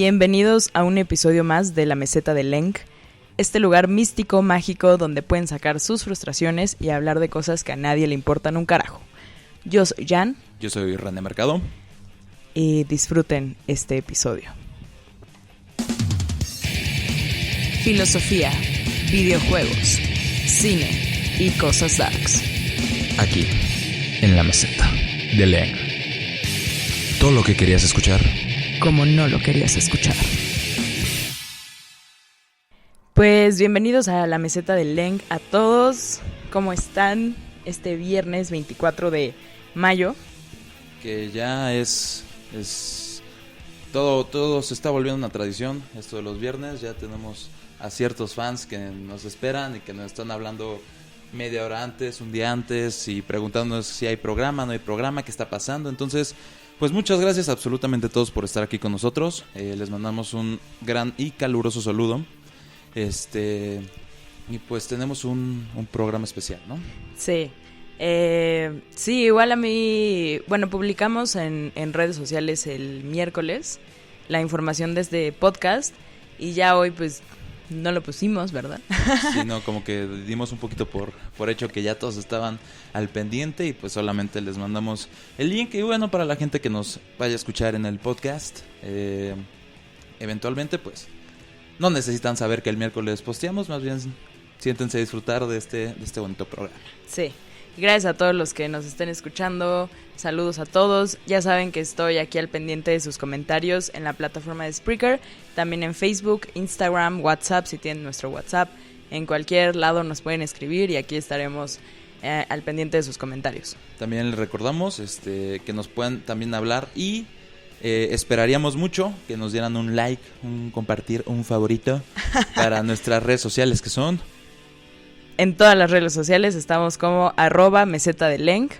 Bienvenidos a un episodio más de La Meseta de Lenk, este lugar místico, mágico, donde pueden sacar sus frustraciones y hablar de cosas que a nadie le importan un carajo. Yo soy Jan. Yo soy René Mercado. Y disfruten este episodio. Filosofía, videojuegos, cine y cosas darks. Aquí, en La Meseta de Lenk. Todo lo que querías escuchar, como no lo querías escuchar. Pues bienvenidos a La Meseta de Lenk a todos. ¿Cómo están este viernes 24 de mayo? Que ya es todo se está volviendo una tradición, esto de los viernes. Ya tenemos a ciertos fans que nos esperan y que nos están hablando media hora antes, un día antes, y preguntándonos si hay programa, no hay programa, qué está pasando. Entonces, pues muchas gracias a absolutamente todos por estar aquí con nosotros. Les mandamos un gran y caluroso saludo. Y pues tenemos un programa especial, ¿no? Sí. Sí, igual a mí, bueno, publicamos en redes sociales el miércoles la información de este podcast y ya hoy pues no lo pusimos, ¿verdad? Sí, no, como que dimos un poquito por hecho que ya todos estaban al pendiente y pues solamente les mandamos el link. Y bueno, para la gente que nos vaya a escuchar en el podcast, eventualmente pues no necesitan saber que el miércoles posteamos, más bien siéntense a disfrutar de este bonito programa. Sí. Gracias a todos los que nos estén escuchando, saludos a todos, ya saben que estoy aquí al pendiente de sus comentarios en la plataforma de Spreaker, también en Facebook, Instagram, WhatsApp, si tienen nuestro WhatsApp, en cualquier lado nos pueden escribir y aquí estaremos al pendiente de sus comentarios. También les recordamos que nos pueden también hablar y esperaríamos mucho que nos dieran un like, un compartir, un favorito para nuestras redes sociales que son... En todas las redes sociales estamos como @mesetadelenk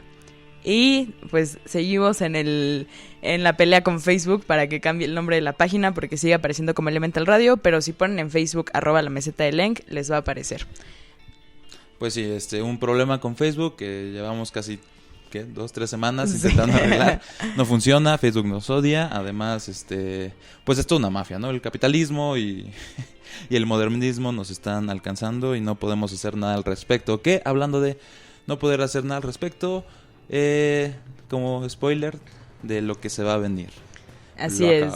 y pues seguimos en la pelea con Facebook para que cambie el nombre de la página porque sigue apareciendo como Elemental Radio, pero si ponen en Facebook @lamesetadelenk les va a aparecer. Pues sí, un problema con Facebook que llevamos casi 2-3 semanas intentando arreglar, no funciona, Facebook nos odia, además pues es toda una mafia, ¿no? El capitalismo y el modernismo nos están alcanzando y no podemos hacer nada al respecto. Que hablando de no poder hacer nada al respecto, como spoiler de lo que se va a venir. Así es.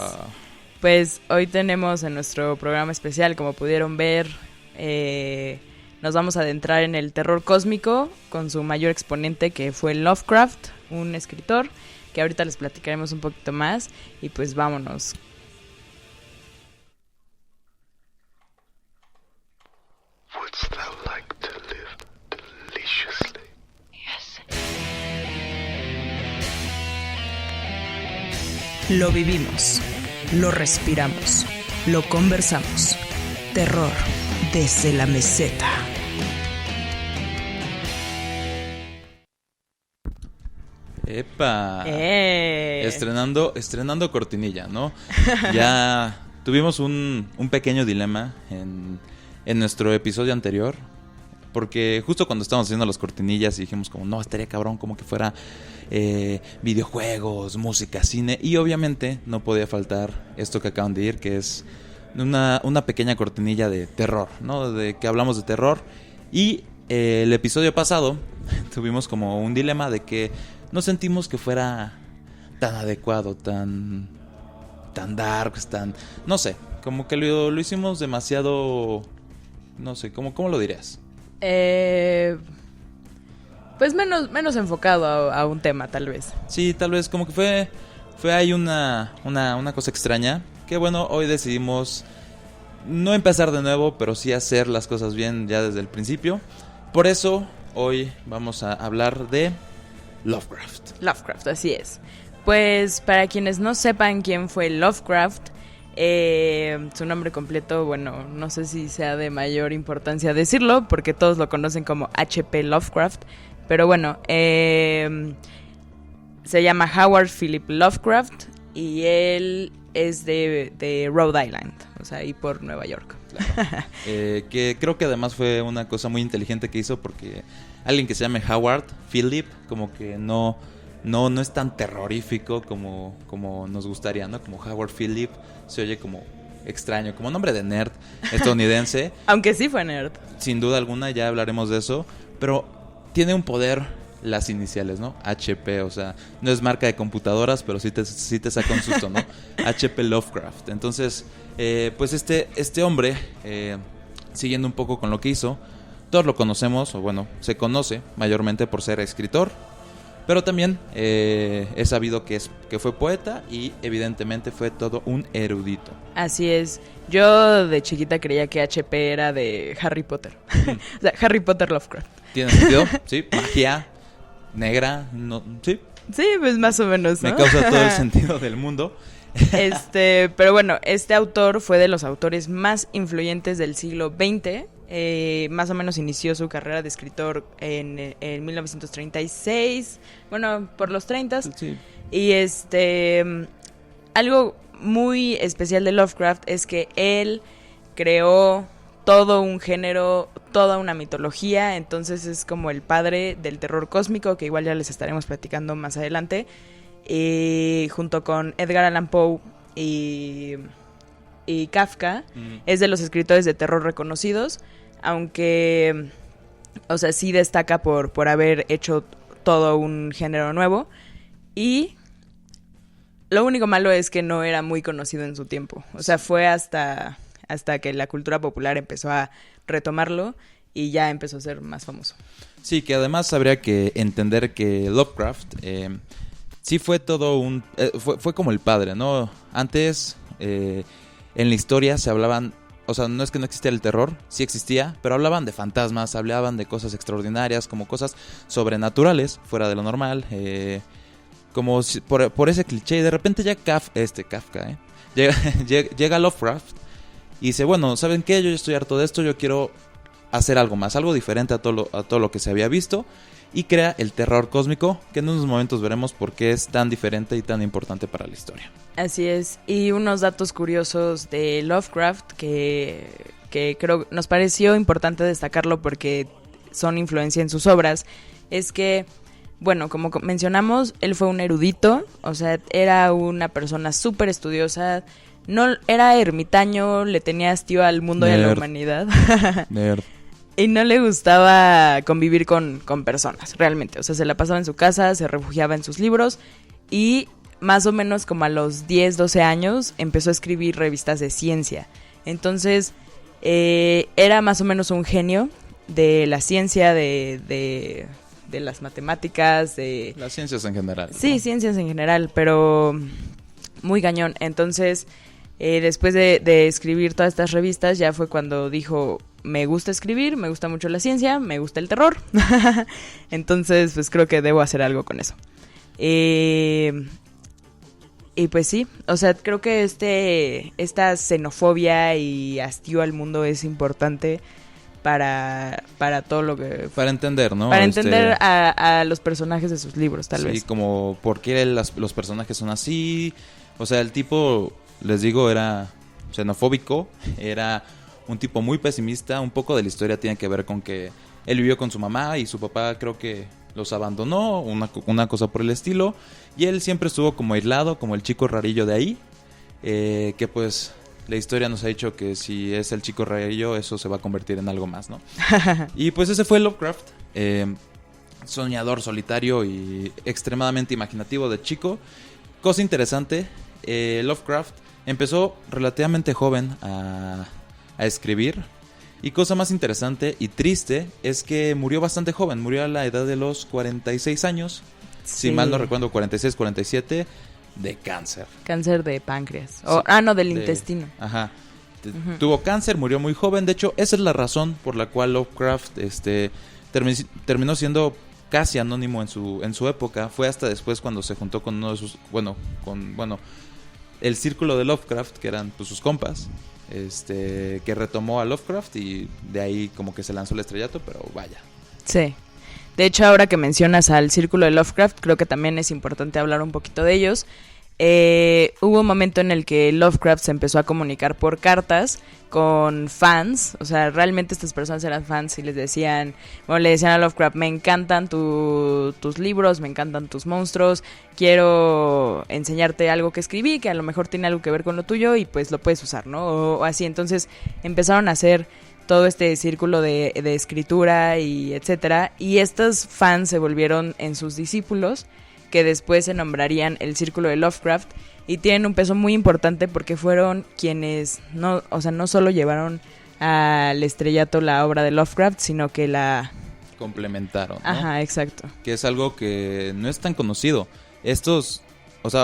Pues hoy tenemos en nuestro programa especial, como pudieron ver, nos vamos a adentrar en el terror cósmico con su mayor exponente, que fue Lovecraft, un escritor que ahorita les platicaremos un poquito más. Y pues vámonos. Wouldst thou like to live deliciously? Yes. Lo vivimos, lo respiramos, lo conversamos. Terror desde la meseta. ¡Epa! Estrenando cortinilla, ¿no? Ya tuvimos un pequeño dilema en nuestro episodio anterior, porque justo cuando estábamos haciendo las cortinillas dijimos como, no, estaría cabrón como que fuera videojuegos, música, cine, y obviamente no podía faltar esto que acaban de ir, que es una pequeña cortinilla de terror, ¿no? De que hablamos de terror. Y el episodio pasado tuvimos como un dilema de que no sentimos que fuera tan adecuado, tan dark, no sé, como que lo hicimos demasiado, no sé, ¿cómo lo dirías? Pues menos enfocado a un tema, tal vez. Sí, tal vez como que fue ahí una cosa extraña. Que bueno, hoy decidimos no empezar de nuevo, pero sí hacer las cosas bien ya desde el principio. Por eso hoy vamos a hablar de Lovecraft. Lovecraft, así es. Pues para quienes no sepan quién fue Lovecraft, su nombre completo, bueno, no sé si sea de mayor importancia decirlo, porque todos lo conocen como H.P. Lovecraft, pero bueno, se llama Howard Philip Lovecraft y él es de Rhode Island, o sea, ahí por Nueva York. Claro. Que creo que además fue una cosa muy inteligente que hizo, porque alguien que se llame Howard Philip como que no no es tan terrorífico como nos gustaría, ¿no? Como Howard Phillips se oye como extraño, como nombre de nerd estadounidense. Aunque sí fue nerd. Sin duda alguna, ya hablaremos de eso, pero tiene un poder las iniciales, ¿no? HP, o sea, no es marca de computadoras, pero sí te saca un susto, ¿no? HP Lovecraft. Entonces, pues este hombre, siguiendo un poco con lo que hizo, todos lo conocemos, o bueno, se conoce mayormente por ser escritor, pero también es sabido que fue poeta y evidentemente fue todo un erudito. Así es. Yo de chiquita creía que HP era de Harry Potter. O sea, Harry Potter Lovecraft. ¿Tiene sentido? Sí, magia negra, no, sí. Sí, pues más o menos, ¿no? Me causa todo el sentido del mundo. Pero bueno, este autor fue de los autores más influyentes del siglo XX. Más o menos inició su carrera de escritor en 1936, bueno, por los 30. Sí. Y algo muy especial de Lovecraft es que él creó todo un género, toda una mitología, entonces es como el padre del terror cósmico, que igual ya les estaremos platicando más adelante, junto con Edgar Allan Poe y Kafka. Es de los escritores de terror reconocidos, aunque, o sea, sí destaca por haber hecho todo un género nuevo. Y lo único malo es que no era muy conocido en su tiempo. O sea, fue hasta que la cultura popular empezó a retomarlo y ya empezó a ser más famoso. Sí, que además habría que entender que Lovecraft sí fue todo fue como el padre, ¿no? Antes, en la historia se hablaban, o sea, no es que no existiera el terror, sí existía, pero hablaban de fantasmas, hablaban de cosas extraordinarias, como cosas sobrenaturales, fuera de lo normal, como por ese cliché, y de repente ya Kafka, llega Lovecraft y dice, bueno, ¿saben qué? Yo ya estoy harto de esto, yo quiero hacer algo más, algo diferente a todo lo que se había visto, y crea el terror cósmico, que en unos momentos veremos por qué es tan diferente y tan importante para la historia. Así es, y unos datos curiosos de Lovecraft que creo nos pareció importante destacarlo porque son influencia en sus obras, es que, bueno, como mencionamos, él fue un erudito, o sea, era una persona súper estudiosa. No era ermitaño, le tenía hastío al mundo y a la humanidad. Nerd. Y no le gustaba convivir con personas, realmente. O sea, se la pasaba en su casa, se refugiaba en sus libros y más o menos como a los 10, 12 años empezó a escribir revistas de ciencia. Entonces, era más o menos un genio de la ciencia, de las matemáticas, de... Las ciencias en general. Sí, ¿no? Ciencias en general, pero muy cañón. Entonces... después de escribir todas estas revistas, ya fue cuando dijo, me gusta escribir, me gusta mucho la ciencia, me gusta el terror. Entonces, pues creo que debo hacer algo con eso. Y pues sí, o sea, creo que esta xenofobia y hastío al mundo es importante para todo lo que... Para entender, ¿no? Para entender a los personajes de sus libros, tal vez. Sí, como por qué los personajes son así. O sea, el tipo... Les digo, era xenofóbico, era un tipo muy pesimista, un poco de la historia tiene que ver con que él vivió con su mamá y su papá creo que los abandonó, una cosa por el estilo, y él siempre estuvo como aislado, como el chico rarillo de ahí, que pues la historia nos ha dicho que si es el chico rarillo eso se va a convertir en algo más, ¿no? Y pues ese fue Lovecraft, soñador, solitario y extremadamente imaginativo de chico. Cosa interesante, Lovecraft empezó relativamente joven a escribir. Y cosa más interesante y triste es que murió bastante joven. Murió a la edad de los 46 años. Sí. Si mal no recuerdo, 46, 47, de cáncer. Cáncer de páncreas. Sí, del intestino. Ajá. Tuvo cáncer, murió muy joven. De hecho, esa es la razón por la cual Lovecraft terminó siendo casi anónimo en su época. Fue hasta después cuando se juntó con uno de sus... el círculo de Lovecraft, que eran pues sus compas, que retomó a Lovecraft y de ahí como que se lanzó el estrellato, pero vaya. Sí. De hecho, ahora que mencionas al círculo de Lovecraft, creo que también es importante hablar un poquito de ellos. hubo un momento en el que Lovecraft se empezó a comunicar por cartas con fans, o sea, realmente estas personas eran fans y les decían, bueno, le decían a Lovecraft, me encantan tus libros, me encantan tus monstruos, quiero enseñarte algo que escribí, que a lo mejor tiene algo que ver con lo tuyo y pues lo puedes usar, ¿no? O así, entonces empezaron a hacer todo este círculo de escritura y etcétera, y estos fans se volvieron en sus discípulos, que después se nombrarían el Círculo de Lovecraft, y tienen un peso muy importante porque fueron quienes no solo llevaron al estrellato la obra de Lovecraft, sino que la complementaron, ¿no? Ajá, exacto. Que es algo que no es tan conocido.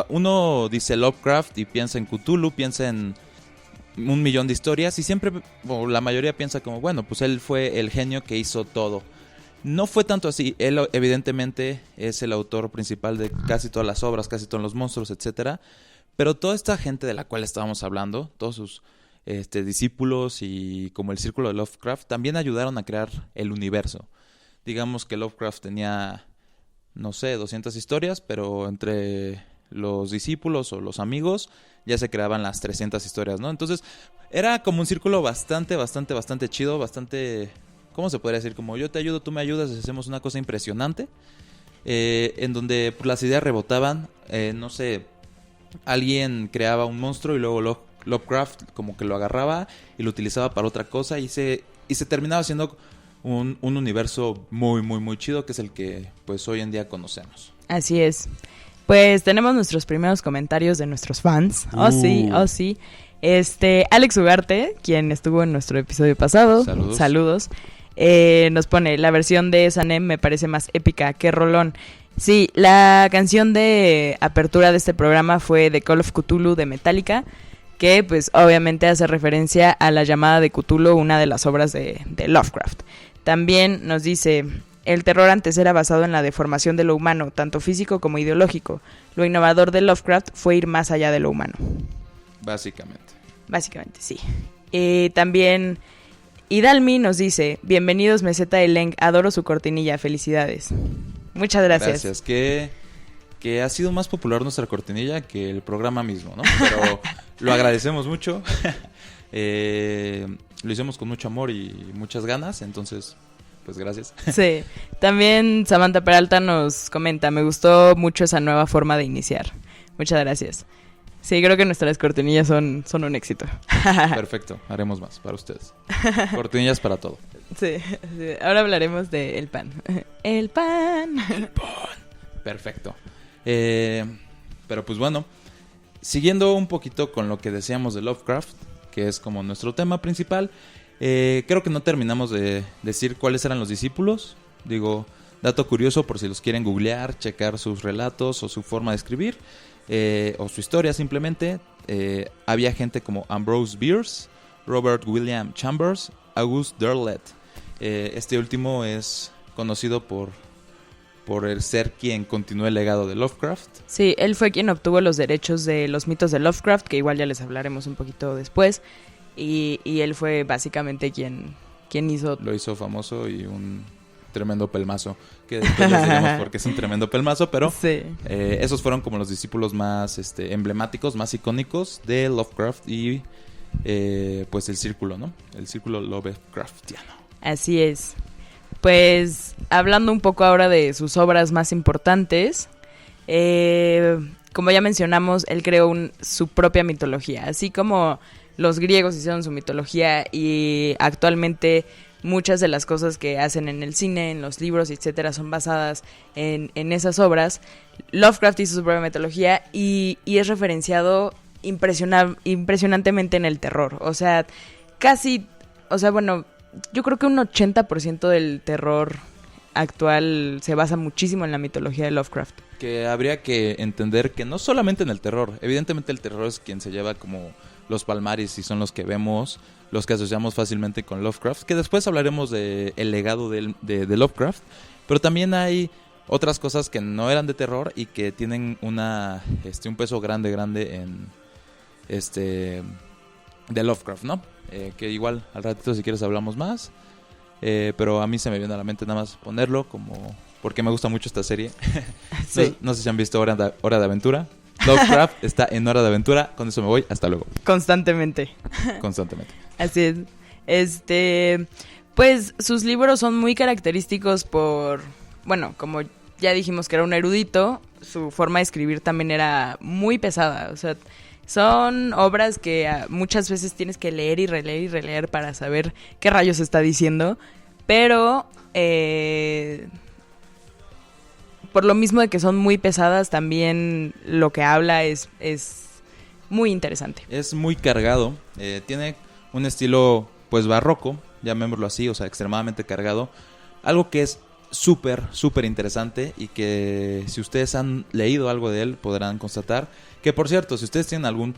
Uno dice Lovecraft y piensa en Cthulhu, piensa en 1,000,000 de historias y siempre, o la mayoría piensa como, bueno, pues él fue el genio que hizo todo. No fue tanto así. Él evidentemente es el autor principal de casi todas las obras, casi todos los monstruos, etcétera. Pero toda esta gente de la cual estábamos hablando, todos sus discípulos y como el Círculo de Lovecraft, también ayudaron a crear el universo. Digamos que Lovecraft tenía, no sé, 200 historias, pero entre los discípulos o los amigos ya se creaban las 300 historias, ¿no? Entonces era como un círculo bastante chido, bastante... ¿Cómo se podría decir? Como yo te ayudo, tú me ayudas, hacemos una cosa impresionante. En donde pues, las ideas rebotaban. No sé, alguien creaba un monstruo y luego Lovecraft como que lo agarraba y lo utilizaba para otra cosa. Y se terminaba siendo un universo muy chido, que es el que pues hoy en día conocemos. Así es. Pues tenemos nuestros primeros comentarios de nuestros fans. Oh sí. Alex Ugarte, quien estuvo en nuestro episodio pasado. Saludos. Nos pone, la versión de Sanem me parece más épica, qué rolón. Sí, la canción de apertura de este programa fue The Call of Cthulhu de Metallica, que pues obviamente hace referencia a la llamada de Cthulhu, una de las obras de Lovecraft. También nos dice, el terror antes era basado en la deformación de lo humano, tanto físico como ideológico. Lo innovador de Lovecraft fue ir más allá de lo humano. Básicamente, sí. También Idalmi nos dice, bienvenidos Meseta de Leng, adoro su cortinilla, felicidades. Muchas gracias. Gracias, que ha sido más popular nuestra cortinilla que el programa mismo, ¿no? Pero lo agradecemos mucho. Lo hicimos con mucho amor y muchas ganas, entonces, pues gracias. Sí, también Samantha Peralta nos comenta, me gustó mucho esa nueva forma de iniciar. Muchas gracias. Sí, creo que nuestras cortinillas son un éxito. Perfecto, haremos más para ustedes. Cortinillas para todo. Sí, ahora hablaremos de el pan. El pan. Perfecto. Pero pues bueno, siguiendo un poquito con lo que decíamos de Lovecraft, que es como nuestro tema principal, creo que no terminamos de decir cuáles eran los discípulos. Digo, dato curioso por si los quieren googlear, checar sus relatos o su forma de escribir. O su historia simplemente. Había gente como Ambrose Bierce, Robert William Chambers, Auguste Derlet. Este último es conocido por el ser quien continuó el legado de Lovecraft. Sí, él fue quien obtuvo los derechos de los mitos de Lovecraft, que igual ya les hablaremos un poquito después. Y él fue básicamente quien hizo... Lo hizo famoso y un tremendo pelmazo, que después les diremos porque es un tremendo pelmazo, pero sí. Esos fueron como los discípulos más emblemáticos, más icónicos de Lovecraft y pues el círculo, ¿no? El círculo Lovecraftiano. Así es. Pues hablando un poco ahora de sus obras más importantes, como ya mencionamos, él creó su propia mitología, así como los griegos hicieron su mitología y actualmente muchas de las cosas que hacen en el cine, en los libros, etcétera, son basadas en esas obras. Lovecraft hizo su propia mitología y es referenciado impresionantemente en el terror. O sea, yo creo que un 80% del terror actual se basa muchísimo en la mitología de Lovecraft. Que habría que entender que no solamente en el terror, evidentemente el terror es quien se lleva como los palmares y son los que vemos, los que asociamos fácilmente con Lovecraft, que después hablaremos de el legado de Lovecraft, pero también hay otras cosas que no eran de terror y que tienen un peso grande en de Lovecraft, ¿no? Que igual al ratito si quieres hablamos más, pero a mí se me viene a la mente nada más ponerlo como porque me gusta mucho esta serie. Sí. No sé si han visto Hora de Aventura. Lovecraft está en Hora de Aventura. Con eso me voy. Hasta luego. Constantemente. Constantemente. Así es. Pues sus libros son muy característicos por, bueno, como ya dijimos que era un erudito, su forma de escribir también era muy pesada. O sea, son obras que muchas veces tienes que leer y releer para saber qué rayos está diciendo. Pero por lo mismo de que son muy pesadas, también lo que habla es muy interesante. Es muy cargado. Tiene un estilo pues barroco, llamémoslo así, o sea, extremadamente cargado. Algo que es súper interesante y que si ustedes han leído algo de él podrán constatar. Que por cierto, si ustedes tienen algún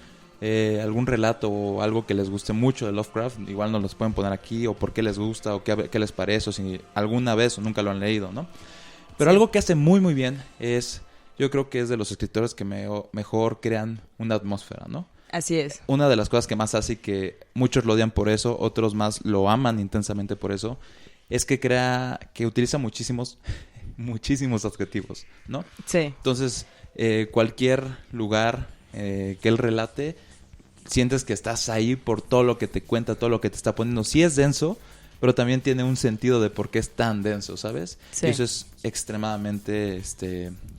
relato o algo que les guste mucho de Lovecraft, igual nos los pueden poner aquí, o por qué les gusta, o qué les parece, o si alguna vez o nunca lo han leído, ¿no? Pero Sí. algo que hace muy bien es, yo creo que es de los escritores que mejor crean una atmósfera, ¿no? Así es. Una de las cosas que más hace y que muchos lo odian por eso, otros más lo aman intensamente por eso, es que utiliza muchísimos adjetivos, ¿no? Sí. Entonces, cualquier lugar que él relate, sientes que estás ahí por todo lo que te cuenta, todo lo que te está poniendo. Sí es denso, pero también tiene un sentido de por qué es tan denso, ¿sabes? Sí. Y eso es extremadamente,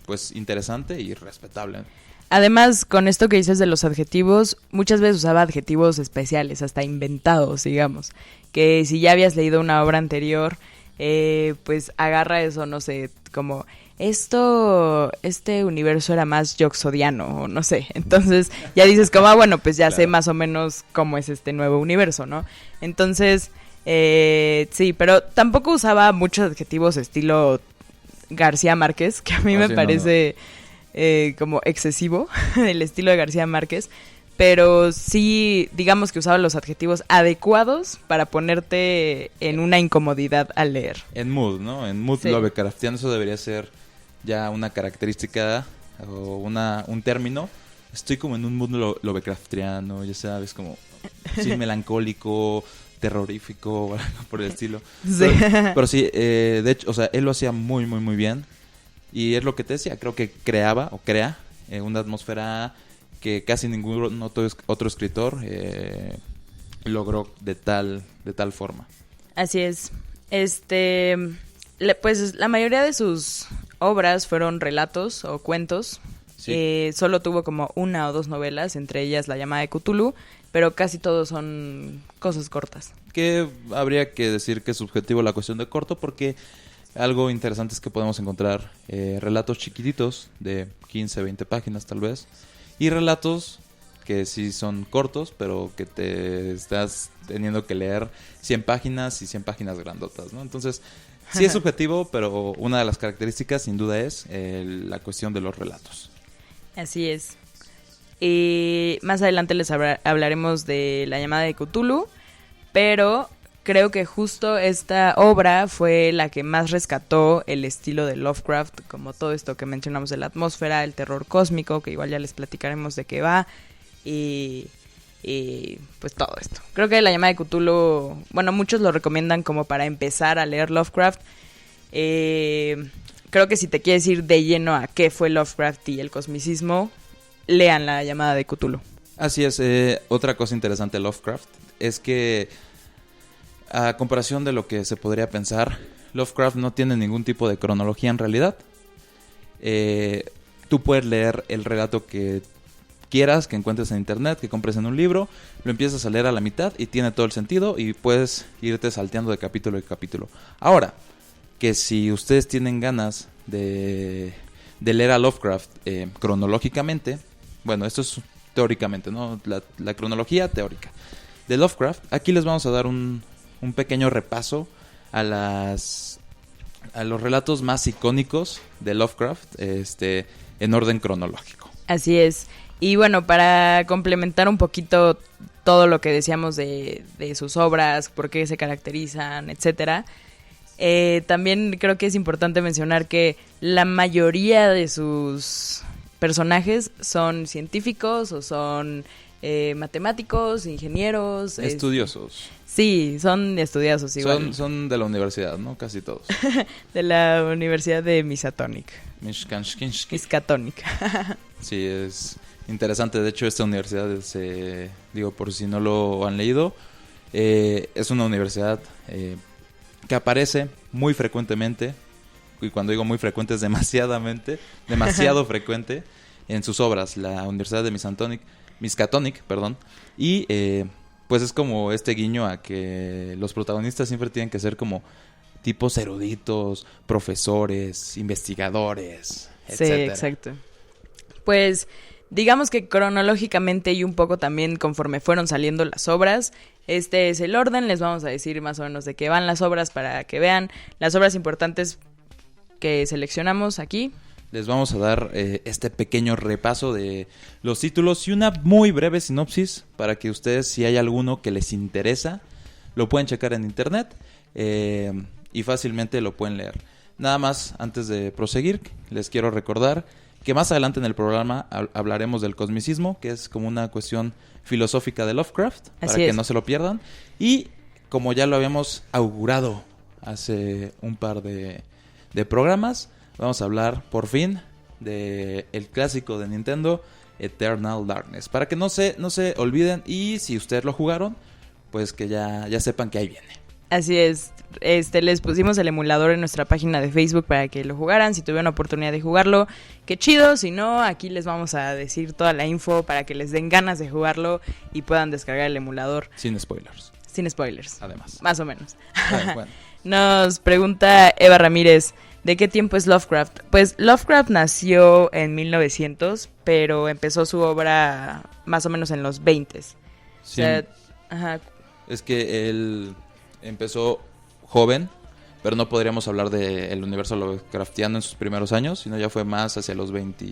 pues, interesante y respetable. Además, con esto que dices de los adjetivos, muchas veces usaba adjetivos especiales, hasta inventados, digamos. Que si ya habías leído una obra anterior, pues agarra eso, no sé, como este universo era más yoxodiano, o no sé. Entonces ya dices como, bueno, pues ya Claro. sé más o menos cómo es este nuevo universo, ¿no? Entonces, sí, pero tampoco usaba muchos adjetivos estilo García Márquez, que a mí me sí, parece como excesivo, el estilo de García Márquez, pero sí, digamos que usaba los adjetivos adecuados para ponerte en una incomodidad al leer. En mood, ¿no? En mood Sí. Lovecraftiano, eso debería ser ya una característica o un término. Estoy como en un mood Lovecraftiano, ya sabes, como sí, melancólico, terrorífico, o algo por el estilo. Sí. Pero sí, de hecho, o sea, él lo hacía muy bien. Y es lo que te decía, creo que crea una atmósfera que casi ningún otro escritor logró de tal forma. Así es. Pues la mayoría de sus obras fueron relatos o cuentos. Sí. Solo tuvo como 1 o 2 novelas, entre ellas La llamada de Cthulhu, pero casi todos son cosas cortas. Que habría que decir que es subjetivo la cuestión de corto, porque algo interesante es que podemos encontrar relatos chiquititos de 15, 20 páginas tal vez, y relatos que sí son cortos, pero que te estás teniendo que leer 100 páginas y 100 páginas grandotas, ¿no? Entonces, sí es subjetivo, pero una de las características sin duda es la cuestión de los relatos. Así es. Y más adelante les hablaremos de La llamada de Cthulhu, pero creo que justo esta obra fue la que más rescató el estilo de Lovecraft, como todo esto que mencionamos de la atmósfera, el terror cósmico, que igual ya les platicaremos de qué va, y pues todo esto. Creo que La llamada de Cthulhu, bueno, muchos lo recomiendan como para empezar a leer Lovecraft. Creo que si te quieres ir de lleno a qué fue Lovecraft y el cosmicismo, lean La llamada de Cthulhu. Así es, otra cosa interesante de Lovecraft es que, a comparación de lo que se podría pensar, Lovecraft no tiene ningún tipo de cronología en realidad. Tú puedes leer el relato que quieras, que encuentres en internet, que compres en un libro, lo empiezas a leer a la mitad y tiene todo el sentido y puedes irte salteando de capítulo en capítulo. Ahora, que si ustedes tienen ganas de leer a Lovecraft cronológicamente, bueno, esto es teóricamente, ¿no? La cronología teórica de Lovecraft, aquí les vamos a dar un pequeño repaso a los relatos más icónicos de Lovecraft, en orden cronológico. Así es. Y bueno, para complementar un poquito todo lo que decíamos de sus obras, por qué se caracterizan, etcétera, también creo que es importante mencionar que la mayoría de sus personajes son científicos o son matemáticos, ingenieros. Estudiosos. Sí, son estudiosos igual. Son de la universidad, ¿no? Casi todos. De la Universidad de Miskatonic. Mishkanshkinshki. Miskatonic. Sí, es interesante. De hecho, esta universidad digo, por si no lo han leído, es una universidad que aparece muy frecuentemente, y cuando digo muy frecuente es demasiado frecuente en sus obras, la Universidad de Miskatonic, perdón, y pues es como este guiño a que los protagonistas siempre tienen que ser como tipos eruditos, profesores, investigadores, etcétera. Sí, exacto. Pues digamos que cronológicamente y un poco también conforme fueron saliendo las obras, este es el orden. Les vamos a decir más o menos de qué van las obras para que vean las obras importantes que seleccionamos aquí. Les vamos a dar este pequeño repaso de los títulos y una muy breve sinopsis para que ustedes, si hay alguno que les interesa, lo pueden checar en internet y fácilmente lo pueden leer. Nada más, antes de proseguir, les quiero recordar que más adelante en el programa hablaremos del cosmicismo, que es como una cuestión filosófica de Lovecraft, para que no se lo pierdan. Y como ya lo habíamos augurado hace un par de programas, vamos a hablar por fin de el clásico de Nintendo, Eternal Darkness, para que no se olviden, y si ustedes lo jugaron, pues que ya sepan que ahí viene. Así es, les pusimos el emulador en nuestra página de Facebook para que lo jugaran. Si tuvieron oportunidad de jugarlo, qué chido. Si no, aquí les vamos a decir toda la info para que les den ganas de jugarlo y puedan descargar el emulador. Sin spoilers. Sin spoilers. Además. Más o menos. Bueno. Nos pregunta Eva Ramírez, ¿de qué tiempo es Lovecraft? Pues Lovecraft nació en 1900, pero empezó su obra más o menos en los 20. Sí. O sea, ajá. Es que él empezó joven, pero no podríamos hablar del universo Lovecraftiano en sus primeros años, sino ya fue más hacia los 20...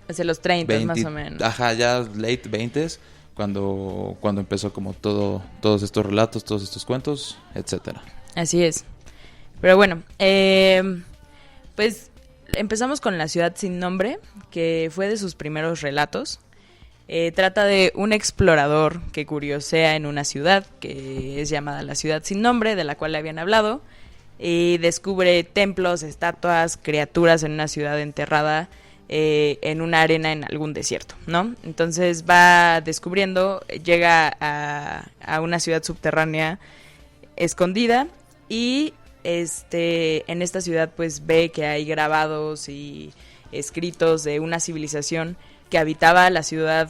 Hacia los 30 más o menos. Ajá, ya late 20s, cuando empezó como todos estos relatos, todos estos cuentos, etcétera. Así es. Pero bueno, pues empezamos con La ciudad sin nombre, que fue de sus primeros relatos. Trata de un explorador que curiosea en una ciudad que es llamada la ciudad sin nombre, de la cual le habían hablado, y descubre templos, estatuas, criaturas en una ciudad enterrada en una arena en algún desierto, ¿no? Entonces va descubriendo, llega a una ciudad subterránea escondida y en esta ciudad pues ve que hay grabados y escritos de una civilización que habitaba la ciudad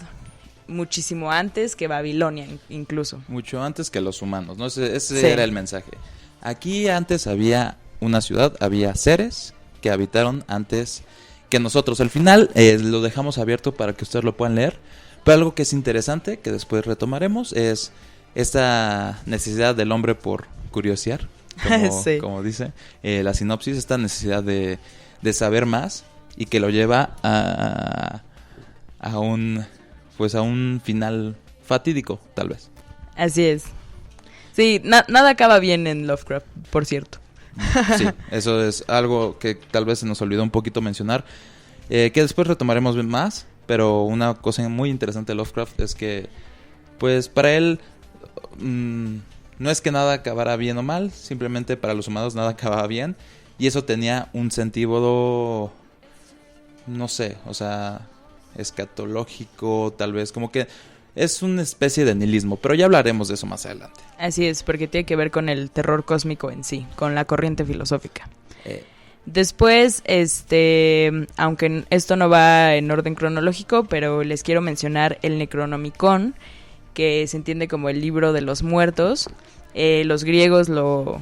muchísimo antes que Babilonia, incluso. Mucho antes que los humanos, ¿no? Ese sí era el mensaje. Aquí antes había una ciudad, había seres que habitaron antes que nosotros. Al final lo dejamos abierto para que ustedes lo puedan leer, pero algo que es interesante, que después retomaremos, es esta necesidad del hombre por curiosear, sí. como dice la sinopsis, esta necesidad de saber más, y que lo lleva a un final fatídico, tal vez. Así es. Sí, nada acaba bien en Lovecraft, por cierto. Sí, eso es algo que tal vez se nos olvidó un poquito mencionar, que después retomaremos más, pero una cosa muy interesante de Lovecraft es que, pues para él, no es que nada acabara bien o mal, simplemente para los humanos nada acababa bien, y eso tenía un sentido, no sé, o sea, escatológico, tal vez, como que es una especie de nihilismo, pero ya hablaremos de eso más adelante. Así es, porque tiene que ver con el terror cósmico en sí, con la corriente filosófica. Después, aunque esto no va en orden cronológico, pero les quiero mencionar el Necronomicon, que se entiende como el libro de los muertos. Los griegos lo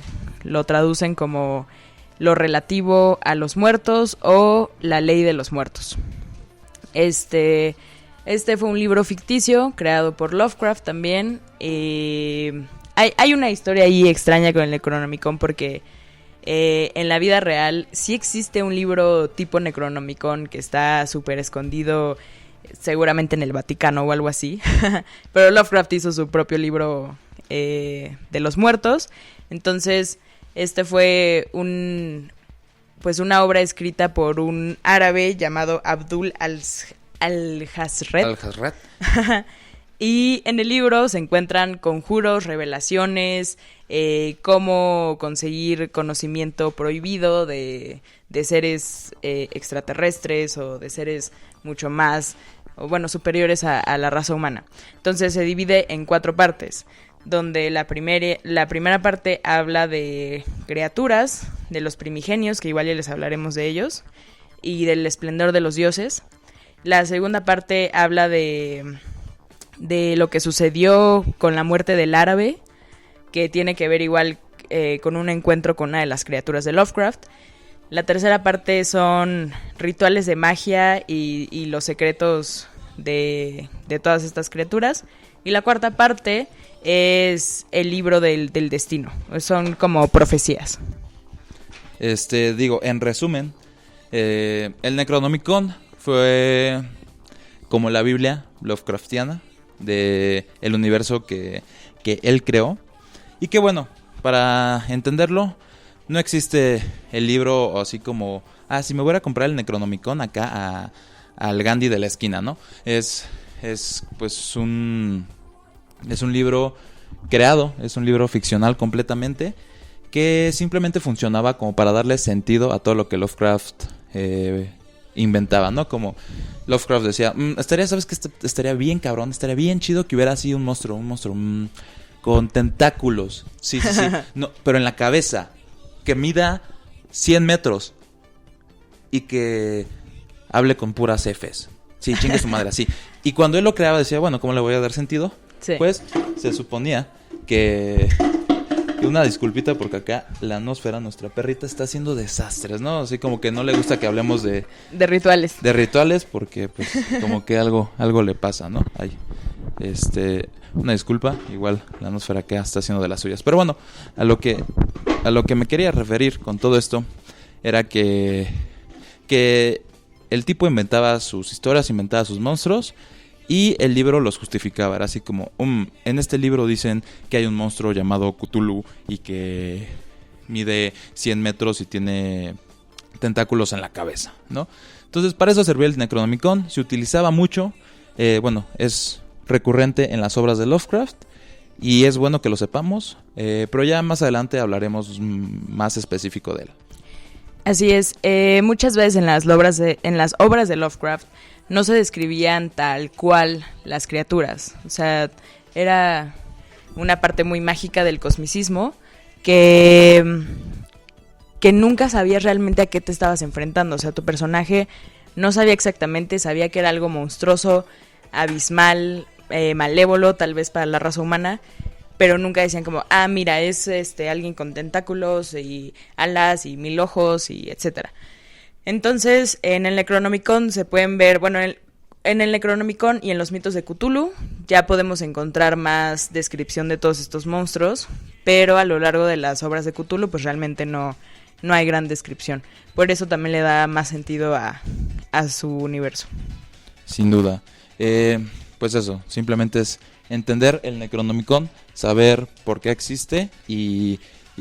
traducen como lo relativo a los muertos o la ley de los muertos. Este fue un libro ficticio creado por Lovecraft también. Hay una historia ahí extraña con el Necronomicon porque en la vida real sí existe un libro tipo Necronomicon que está súper escondido, seguramente en el Vaticano o algo así. Pero Lovecraft hizo su propio libro de los muertos. Entonces fue una obra escrita por un árabe llamado Abdul al-Hazred. Y en el libro se encuentran conjuros, revelaciones, cómo conseguir conocimiento prohibido de seres extraterrestres o de seres mucho más o bueno, superiores a la raza humana. Entonces se divide en 4 partes, donde la primera parte habla de criaturas, de los primigenios, que igual ya les hablaremos de ellos, y del esplendor de los dioses. La segunda parte habla de lo que sucedió con la muerte del árabe, que tiene que ver igual con un encuentro con una de las criaturas de Lovecraft. La tercera parte son rituales de magia y los secretos de todas estas criaturas. Y la cuarta parte es el libro del destino. Son como profecías. En resumen, el Necronomicon fue como la Biblia Lovecraftiana de el universo que él creó. Y que bueno, para entenderlo, no existe el libro así como, si me voy a comprar el Necronomicon acá al Gandhi de la esquina, ¿no? Es un libro creado, es un libro ficcional completamente, que simplemente funcionaba como para darle sentido a todo lo que Lovecraft inventaba, ¿no? Como Lovecraft decía, ¿sabes qué? Estaría bien cabrón, estaría bien chido que hubiera así un monstruo con tentáculos, sí, no, pero en la cabeza, que mida 100 metros y que hable con puras Fs. Sí, chingue su madre, así. Y cuando él lo creaba decía, bueno, ¿cómo le voy a dar sentido? Sí. Pues se suponía que una disculpita porque acá la Nosfera, nuestra perrita, está haciendo desastres, ¿no? Así como que no le gusta que hablemos de rituales. De rituales porque pues como que algo le pasa, ¿no? Ay, una disculpa, igual la Nosfera acá está haciendo de las suyas. Pero bueno, a lo que me quería referir con todo esto era que el tipo inventaba sus historias, inventaba sus monstruos y el libro los justificaba. Era así como, en este libro dicen que hay un monstruo llamado Cthulhu y que mide 100 metros y tiene tentáculos en la cabeza, ¿no? Entonces para eso servía el Necronomicon, se utilizaba mucho, es recurrente en las obras de Lovecraft y es bueno que lo sepamos, pero ya más adelante hablaremos más específico de él. Así es, muchas veces en las obras de Lovecraft no se describían tal cual las criaturas, o sea, era una parte muy mágica del cosmicismo que nunca sabías realmente a qué te estabas enfrentando, o sea, tu personaje no sabía exactamente, sabía que era algo monstruoso, abismal, malévolo tal vez para la raza humana, pero nunca decían como, mira, es alguien con tentáculos y alas y 1000 ojos y etcétera. Entonces, en el Necronomicon se pueden ver, en el Necronomicon y en los mitos de Cthulhu ya podemos encontrar más descripción de todos estos monstruos, pero a lo largo de las obras de Cthulhu pues realmente no hay gran descripción. Por eso también le da más sentido a su universo. Sin duda. Pues eso, simplemente es entender el Necronomicon, saber por qué existe y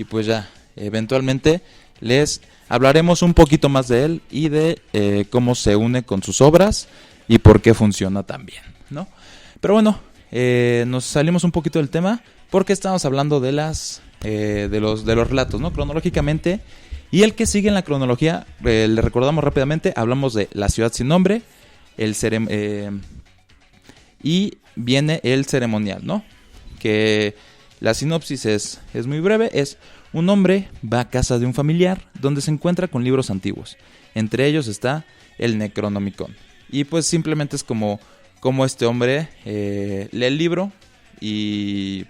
pues ya, eventualmente les hablaremos un poquito más de él y de cómo se une con sus obras y por qué funciona tan bien, ¿no? Pero bueno, nos salimos un poquito del tema porque estamos hablando de los relatos, ¿no? Cronológicamente. Y el que sigue en la cronología, le recordamos rápidamente, hablamos de La ciudad sin nombre, y viene el ceremonial, ¿no? Que la sinopsis es muy breve, es un hombre va a casa de un familiar donde se encuentra con libros antiguos. Entre ellos está el Necronomicon. Y pues simplemente es como este hombre lee el libro y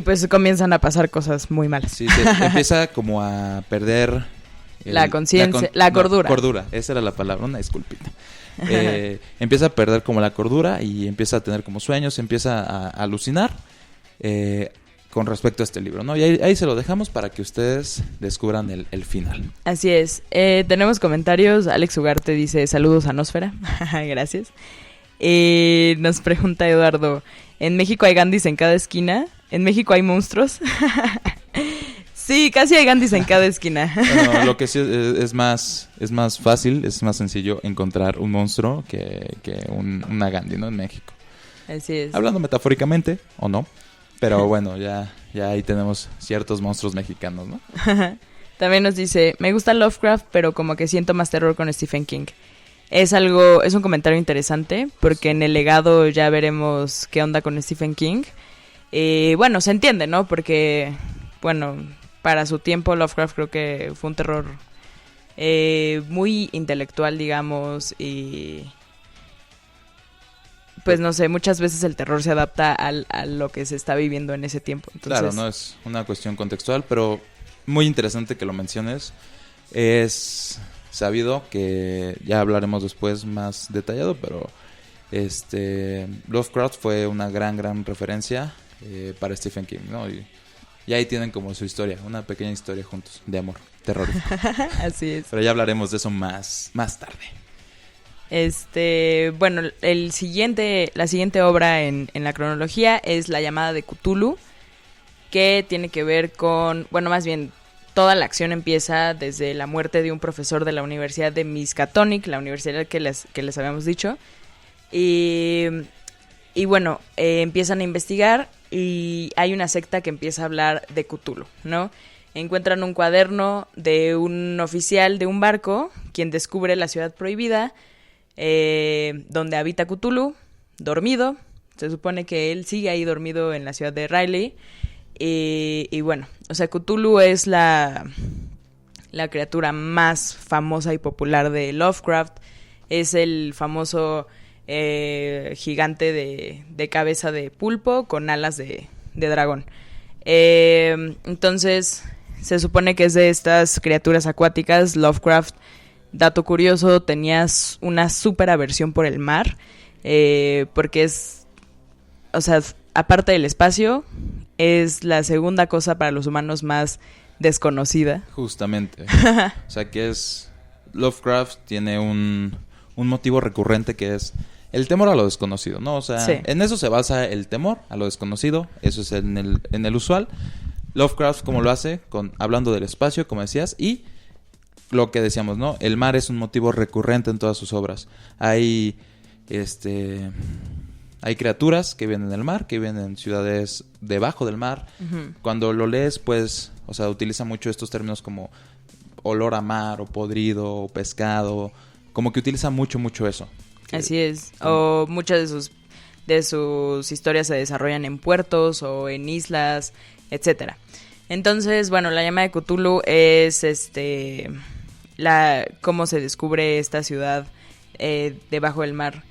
pues comienzan a pasar cosas muy malas. Sí, se empieza como a perder la conciencia, la cordura. Cordura, esa era la palabra, una disculpita. Empieza a perder como la cordura y empieza a tener como sueños, empieza a alucinar con respecto a este libro, ¿no? Y ahí se lo dejamos para que ustedes descubran el final. Así es. Tenemos comentarios. Alex Ugarte dice saludos a Nosfera. Gracias. Nos pregunta Eduardo, ¿en México hay Gandhis en cada esquina? ¿En México hay monstruos? Sí, casi hay Gandhis en cada esquina. Bueno, lo que sí es más fácil, es más sencillo encontrar un monstruo que una Gandhi, ¿no? En México. Así es. Hablando metafóricamente, o no, pero bueno, ya ahí tenemos ciertos monstruos mexicanos, ¿no? También nos dice, me gusta Lovecraft, pero como que siento más terror con Stephen King. Es un comentario interesante, porque en el legado ya veremos qué onda con Stephen King. Bueno, se entiende, ¿no? Porque, bueno, para su tiempo Lovecraft creo que fue un terror muy intelectual, digamos, y pues no sé, muchas veces el terror se adapta a lo que se está viviendo en ese tiempo. Entonces, claro, no es una cuestión contextual, pero muy interesante que lo menciones. Es sabido que ya hablaremos después más detallado, pero Lovecraft fue una gran referencia para Stephen King, ¿no? Y ahí tienen como su historia, una pequeña historia juntos de amor terrorífico. Así es. Pero ya hablaremos de eso más tarde. Bueno, la siguiente obra en la cronología es La llamada de Cthulhu, que tiene que ver con, bueno, más bien toda la acción empieza desde la muerte de un profesor de la Universidad de Miskatonic, la universidad que les habíamos dicho, y bueno, empiezan a investigar y hay una secta que empieza a hablar de Cthulhu, ¿no? Encuentran un cuaderno de un oficial de un barco, quien descubre la ciudad prohibida, donde habita Cthulhu, dormido. Se supone que él sigue ahí dormido en la ciudad de Riley. Y bueno, o sea, Cthulhu es la criatura más famosa y popular de Lovecraft. Es el famoso gigante de cabeza de pulpo con alas de dragón. Entonces, se supone que es de estas criaturas acuáticas. Lovecraft, dato curioso, tenía una súper aversión por el mar, porque es, o sea, aparte del espacio, es la segunda cosa para los humanos más desconocida. Justamente. O sea que Lovecraft tiene un motivo recurrente que es el temor a lo desconocido, ¿no? O sea, sí, en eso se basa el temor a lo desconocido. Eso es en el usual. Lovecraft, ¿cómo lo hace? Hablando del espacio, como decías, y lo que decíamos, ¿no? El mar es un motivo recurrente en todas sus obras. Hay criaturas que viven en el mar, que viven en ciudades debajo del mar. Uh-huh. Cuando lo lees, pues, o sea, utiliza mucho estos términos como olor a mar, o podrido, o pescado. Como que utiliza mucho eso. Así es. O muchas de sus historias se desarrollan en puertos o en islas, etcétera. Entonces, bueno, la llama de Cthulhu es cómo se descubre esta ciudad debajo del mar.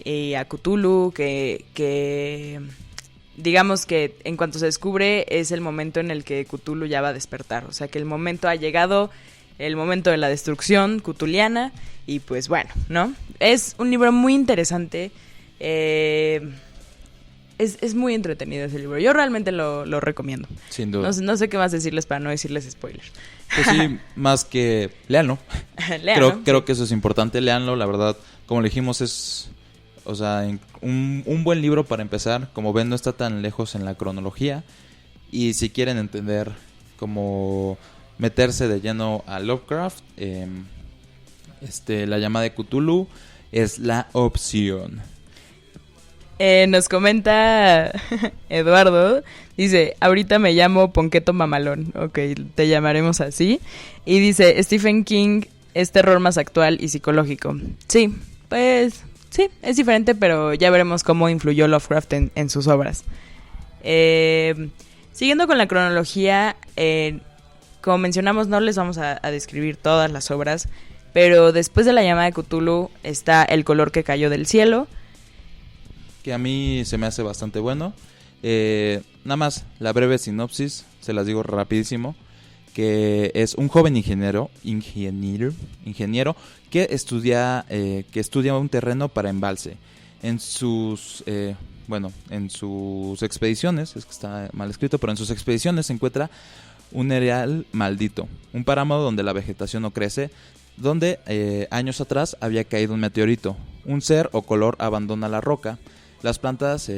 Y a Cthulhu, que digamos que en cuanto se descubre es el momento en el que Cthulhu ya va a despertar. O sea que el momento ha llegado, el momento de la destrucción cthulhiana. Y pues bueno, ¿no? Es un libro muy interesante. Es muy entretenido ese libro. Yo realmente lo recomiendo. Sin duda. No sé qué más decirles para no decirles spoilers. Pues sí, más que léanlo. Creo que eso es importante. Léanlo, la verdad. Como le dijimos, es... O sea, un buen libro para empezar. Como ven, no está tan lejos en la cronología. Y si quieren entender cómo meterse de lleno a Lovecraft, La llamada de Cthulhu es la opción. Nos comenta Eduardo, dice, ahorita me llamo Ponqueto Mamalón. Ok, te llamaremos así. Y dice, Stephen King es terror más actual y psicológico. Sí, pues... Sí, es diferente, pero ya veremos cómo influyó Lovecraft en sus obras. Siguiendo con la cronología, como mencionamos, no les vamos a describir todas las obras, pero después de La llamada de Cthulhu está El color que cayó del cielo. Que a mí se me hace bastante bueno. Nada más, la breve sinopsis, se las digo rapidísimo. Que es un joven ingeniero que estudia un terreno para embalse. En sus expediciones, es que está mal escrito, pero en sus expediciones se encuentra un areal maldito, un páramo donde la vegetación no crece, donde años atrás había caído un meteorito. Un ser o color abandona la roca. Las plantas...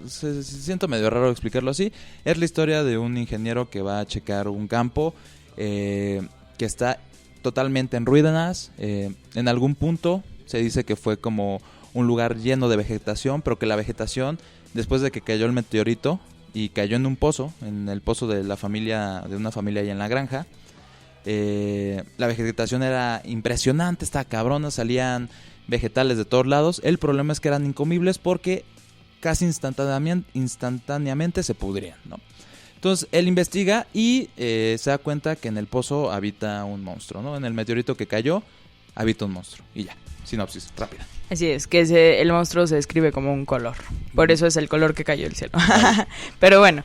siento medio raro explicarlo así. Es la historia de un ingeniero que va a checar un campo que está totalmente en ruinas. En algún punto se dice que fue como un lugar lleno de vegetación, pero que la vegetación, después de que cayó el meteorito, y cayó en un pozo, en el pozo de una familia ahí en la granja. La vegetación era impresionante, estaba cabrona, salían vegetales de todos lados. El problema es que eran incomibles porque casi instantáneamente se pudrían, ¿no? Entonces él investiga y se da cuenta que en el pozo habita un monstruo, ¿no? En el meteorito que cayó habita un monstruo. Y ya, sinopsis rápida. Así es, que el monstruo se describe como un color. Por eso es el color que cayó del cielo. Pero bueno,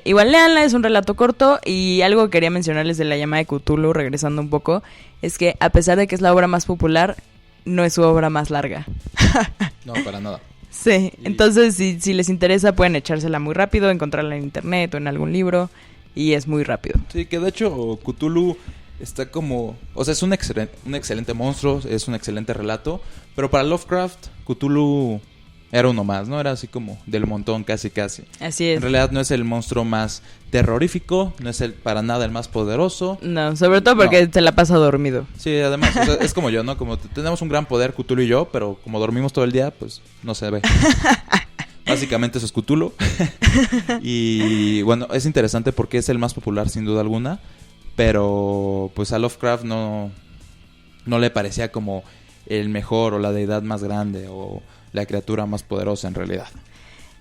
igual léanla, es un relato corto. Y algo que quería mencionarles de La llamada de Cthulhu, regresando un poco, es que a pesar de que es la obra más popular, no es su obra más larga. No, para nada. Sí, entonces si les interesa pueden echársela muy rápido, encontrarla en internet o en algún libro, y es muy rápido. Sí, que de hecho Cthulhu está como... O sea, es un excelente monstruo, es un excelente relato, pero para Lovecraft, Cthulhu era uno más, ¿no? Era así como del montón, casi. Así es. En realidad no es el monstruo más terrorífico, no es para nada el más poderoso. No, sobre todo porque se la pasa dormido. Sí, además, o sea, es como yo, ¿no? Como tenemos un gran poder, Cthulhu y yo, pero como dormimos todo el día, pues no se ve. Básicamente eso es Cthulhu. Y bueno, es interesante porque es el más popular sin duda alguna, pero pues a Lovecraft no le parecía como el mejor o la deidad más grande o la criatura más poderosa en realidad.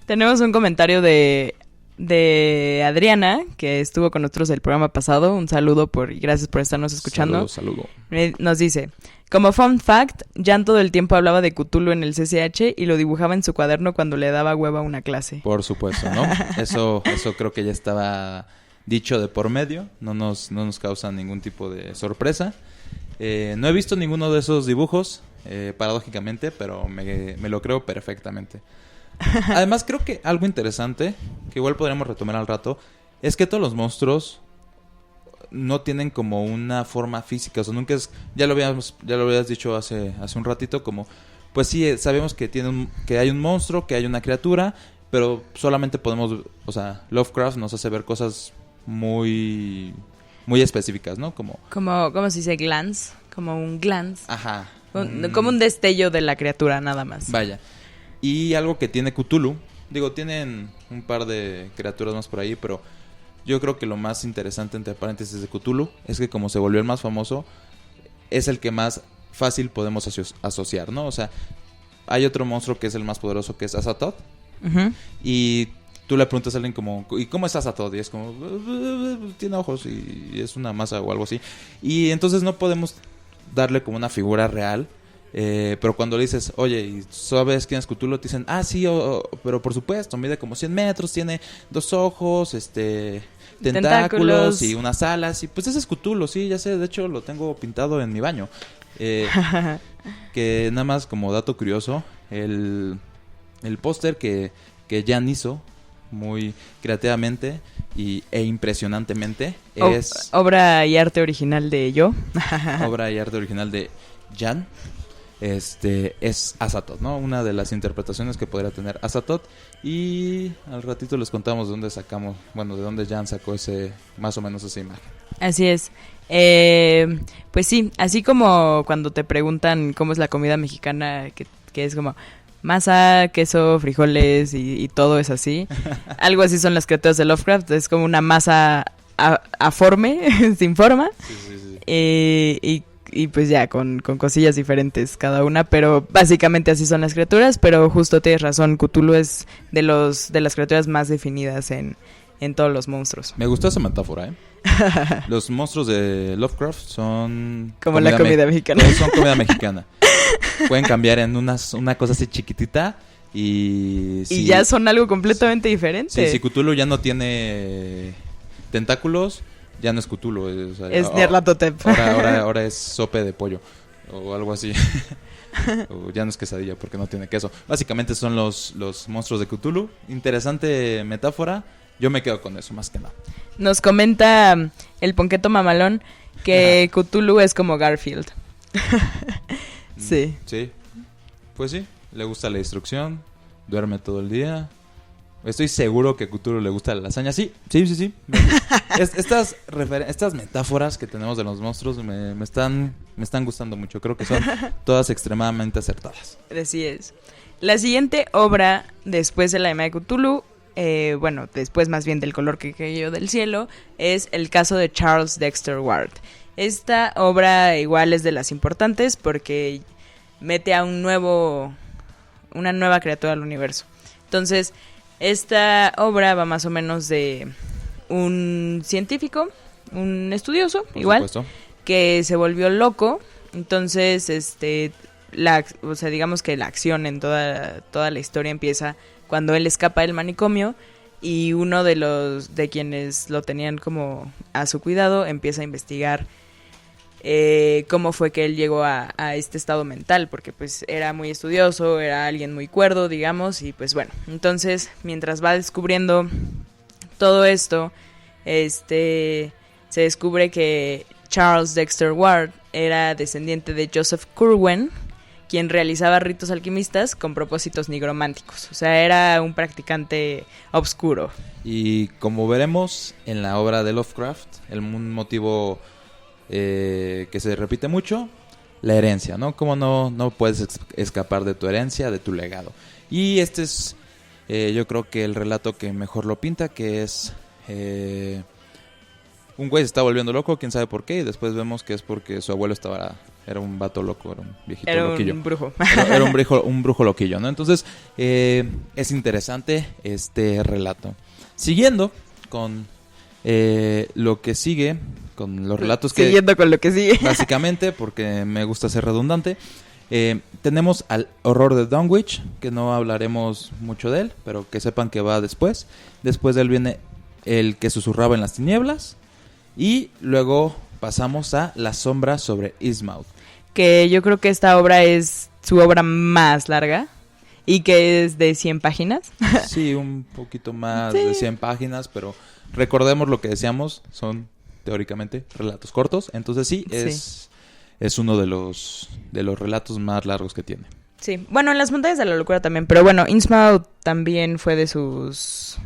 Tenemos un comentario de Adriana, que estuvo con nosotros el programa pasado. Un saludo y gracias por estarnos escuchando. Saludo. Nos dice: como fun fact, Jan todo el tiempo hablaba de Cthulhu en el CCH y lo dibujaba en su cuaderno cuando le daba hueva a una clase. Por supuesto, ¿no? Eso creo que ya estaba dicho de por medio. No nos causa ningún tipo de sorpresa. No he visto ninguno de esos dibujos, paradójicamente, pero me lo creo perfectamente. Además, creo que algo interesante, que igual podríamos retomar al rato, es que todos los monstruos no tienen como una forma física. O sea, nunca es... Ya lo habías dicho hace un ratito, como... Pues sí, sabemos que que hay un monstruo, que hay una criatura, pero solamente podemos... O sea, Lovecraft nos hace ver cosas muy específicas, ¿no? ¿Cómo se dice? Glance. Como un glance. Ajá. Como un destello de la criatura, nada más. Vaya. Y algo que tiene Cthulhu, digo, tienen un par de criaturas más por ahí, pero yo creo que lo más interesante, entre paréntesis, de Cthulhu es que como se volvió el más famoso, es el que más fácil podemos asociar, ¿no? O sea, hay otro monstruo que es el más poderoso, que es Azathoth. Uh-huh. Y tú le preguntas a alguien como, ¿y cómo es Azathoth? Y es como, tiene ojos y es una masa o algo así. Y entonces no podemos darle como una figura real. Pero cuando le dices, oye, ¿y sabes quién es Cthulhu? Te dicen, sí, pero por supuesto, mide como 100 metros, tiene 2 ojos, tentáculos y unas alas. Y pues ese es Cthulhu, sí, ya sé, de hecho lo tengo pintado en mi baño. Que nada más como dato curioso, el póster que Jan hizo muy creativamente e impresionantemente es... Obra y arte original de yo. Obra y arte original de Jan. Es Azathoth, ¿no? Una de las interpretaciones que podría tener Azathoth. Y al ratito les contamos de dónde Jan sacó más o menos esa imagen. Así es. Pues sí, así como cuando te preguntan cómo es la comida mexicana, que es como masa, queso, frijoles y todo es así. Algo así son las criaturas de Lovecraft. Es como una masa aforme, sin forma. Sí. Y pues ya, con cosillas diferentes cada una, pero básicamente así son las criaturas. Pero justo tienes razón, Cthulhu es de las criaturas más definidas en todos los monstruos. Me gustó esa metáfora, ¿eh? Los monstruos de Lovecraft son... Como la comida mexicana. Son comida mexicana. Pueden cambiar en una cosa así chiquitita y ya son algo completamente diferente. Sí, si Cthulhu ya no tiene tentáculos... Ya no es Cthulhu, es Nyarlathotep. Ahora es sope de pollo o algo así. O ya no es quesadilla porque no tiene queso. Básicamente son los monstruos de Cthulhu. Interesante metáfora. Yo me quedo con eso más que nada. Nos comenta el Ponqueto Mamalón que Cthulhu es como Garfield. Sí. Sí. Pues sí, le gusta la destrucción, duerme todo el día. Estoy seguro que a Cthulhu le gusta la lasaña. Sí. Estas metáforas que tenemos de los monstruos me están gustando mucho. Creo que son todas extremadamente acertadas. Así es. La siguiente obra, después de La llamada de Cthulhu, bueno, después más bien del color que cayó del cielo, es el caso de Charles Dexter Ward. Esta obra igual es de las importantes porque mete a una nueva criatura al universo. Entonces, esta obra va más o menos de un científico, un estudioso, Por igual, supuesto. que se volvió loco. Entonces, o sea, digamos que la acción en toda la historia empieza cuando él escapa del manicomio y uno de quienes lo tenían como a su cuidado empieza a investigar cómo fue que él llegó a este estado mental, porque pues era muy estudioso, era alguien muy cuerdo, digamos, y pues bueno, entonces mientras va descubriendo todo esto, se descubre que Charles Dexter Ward era descendiente de Joseph Curwen, quien realizaba ritos alquimistas con propósitos nigrománticos, o sea, era un practicante obscuro. Y como veremos en la obra de Lovecraft, un motivo que se repite mucho, la herencia, ¿no? Como no puedes escapar de tu herencia, de tu legado. Y este es, yo creo que el relato que mejor lo pinta, que es un güey se está volviendo loco, quién sabe por qué, y después vemos que es porque su abuelo era un vato loco, era un viejito loquillo. Un brujo. Era un brujo loquillo, ¿no? Entonces, es interesante este relato. Siguiendo con lo que sigue, con los relatos que... Siguiendo con lo que sigue. Básicamente, porque me gusta ser redundante, tenemos al horror de Dunwich, que no hablaremos mucho de él, pero que sepan que va después. Después de él viene el que susurraba en las tinieblas, y luego pasamos a La sombra sobre Innsmouth. Que yo creo que esta obra es su obra más larga y que es de 100 páginas. Sí, un poquito más Sí. de 100 páginas, pero recordemos lo que decíamos, son teóricamente relatos cortos, entonces sí, es uno de los relatos más largos que tiene. Sí, bueno, en Las montañas de la locura también, pero bueno, Innsmouth también fue de sus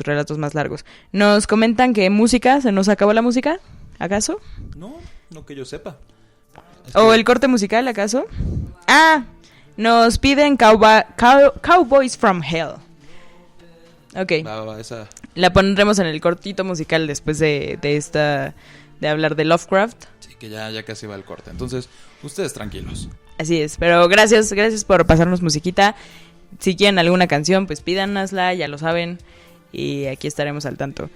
relatos más largos. Nos comentan que música, ¿se nos acabó la música? ¿Acaso? No que yo sepa. ¿O el corte musical, acaso? Ah, nos piden Cowboys from Hell. Ok. Esa... La pondremos en el cortito musical después de hablar de Lovecraft. Sí, que ya casi va el corte. Entonces, ustedes tranquilos. Así es, pero gracias por pasarnos musiquita. Si quieren alguna canción, pues pídanosla, ya lo saben. Y aquí estaremos al tanto.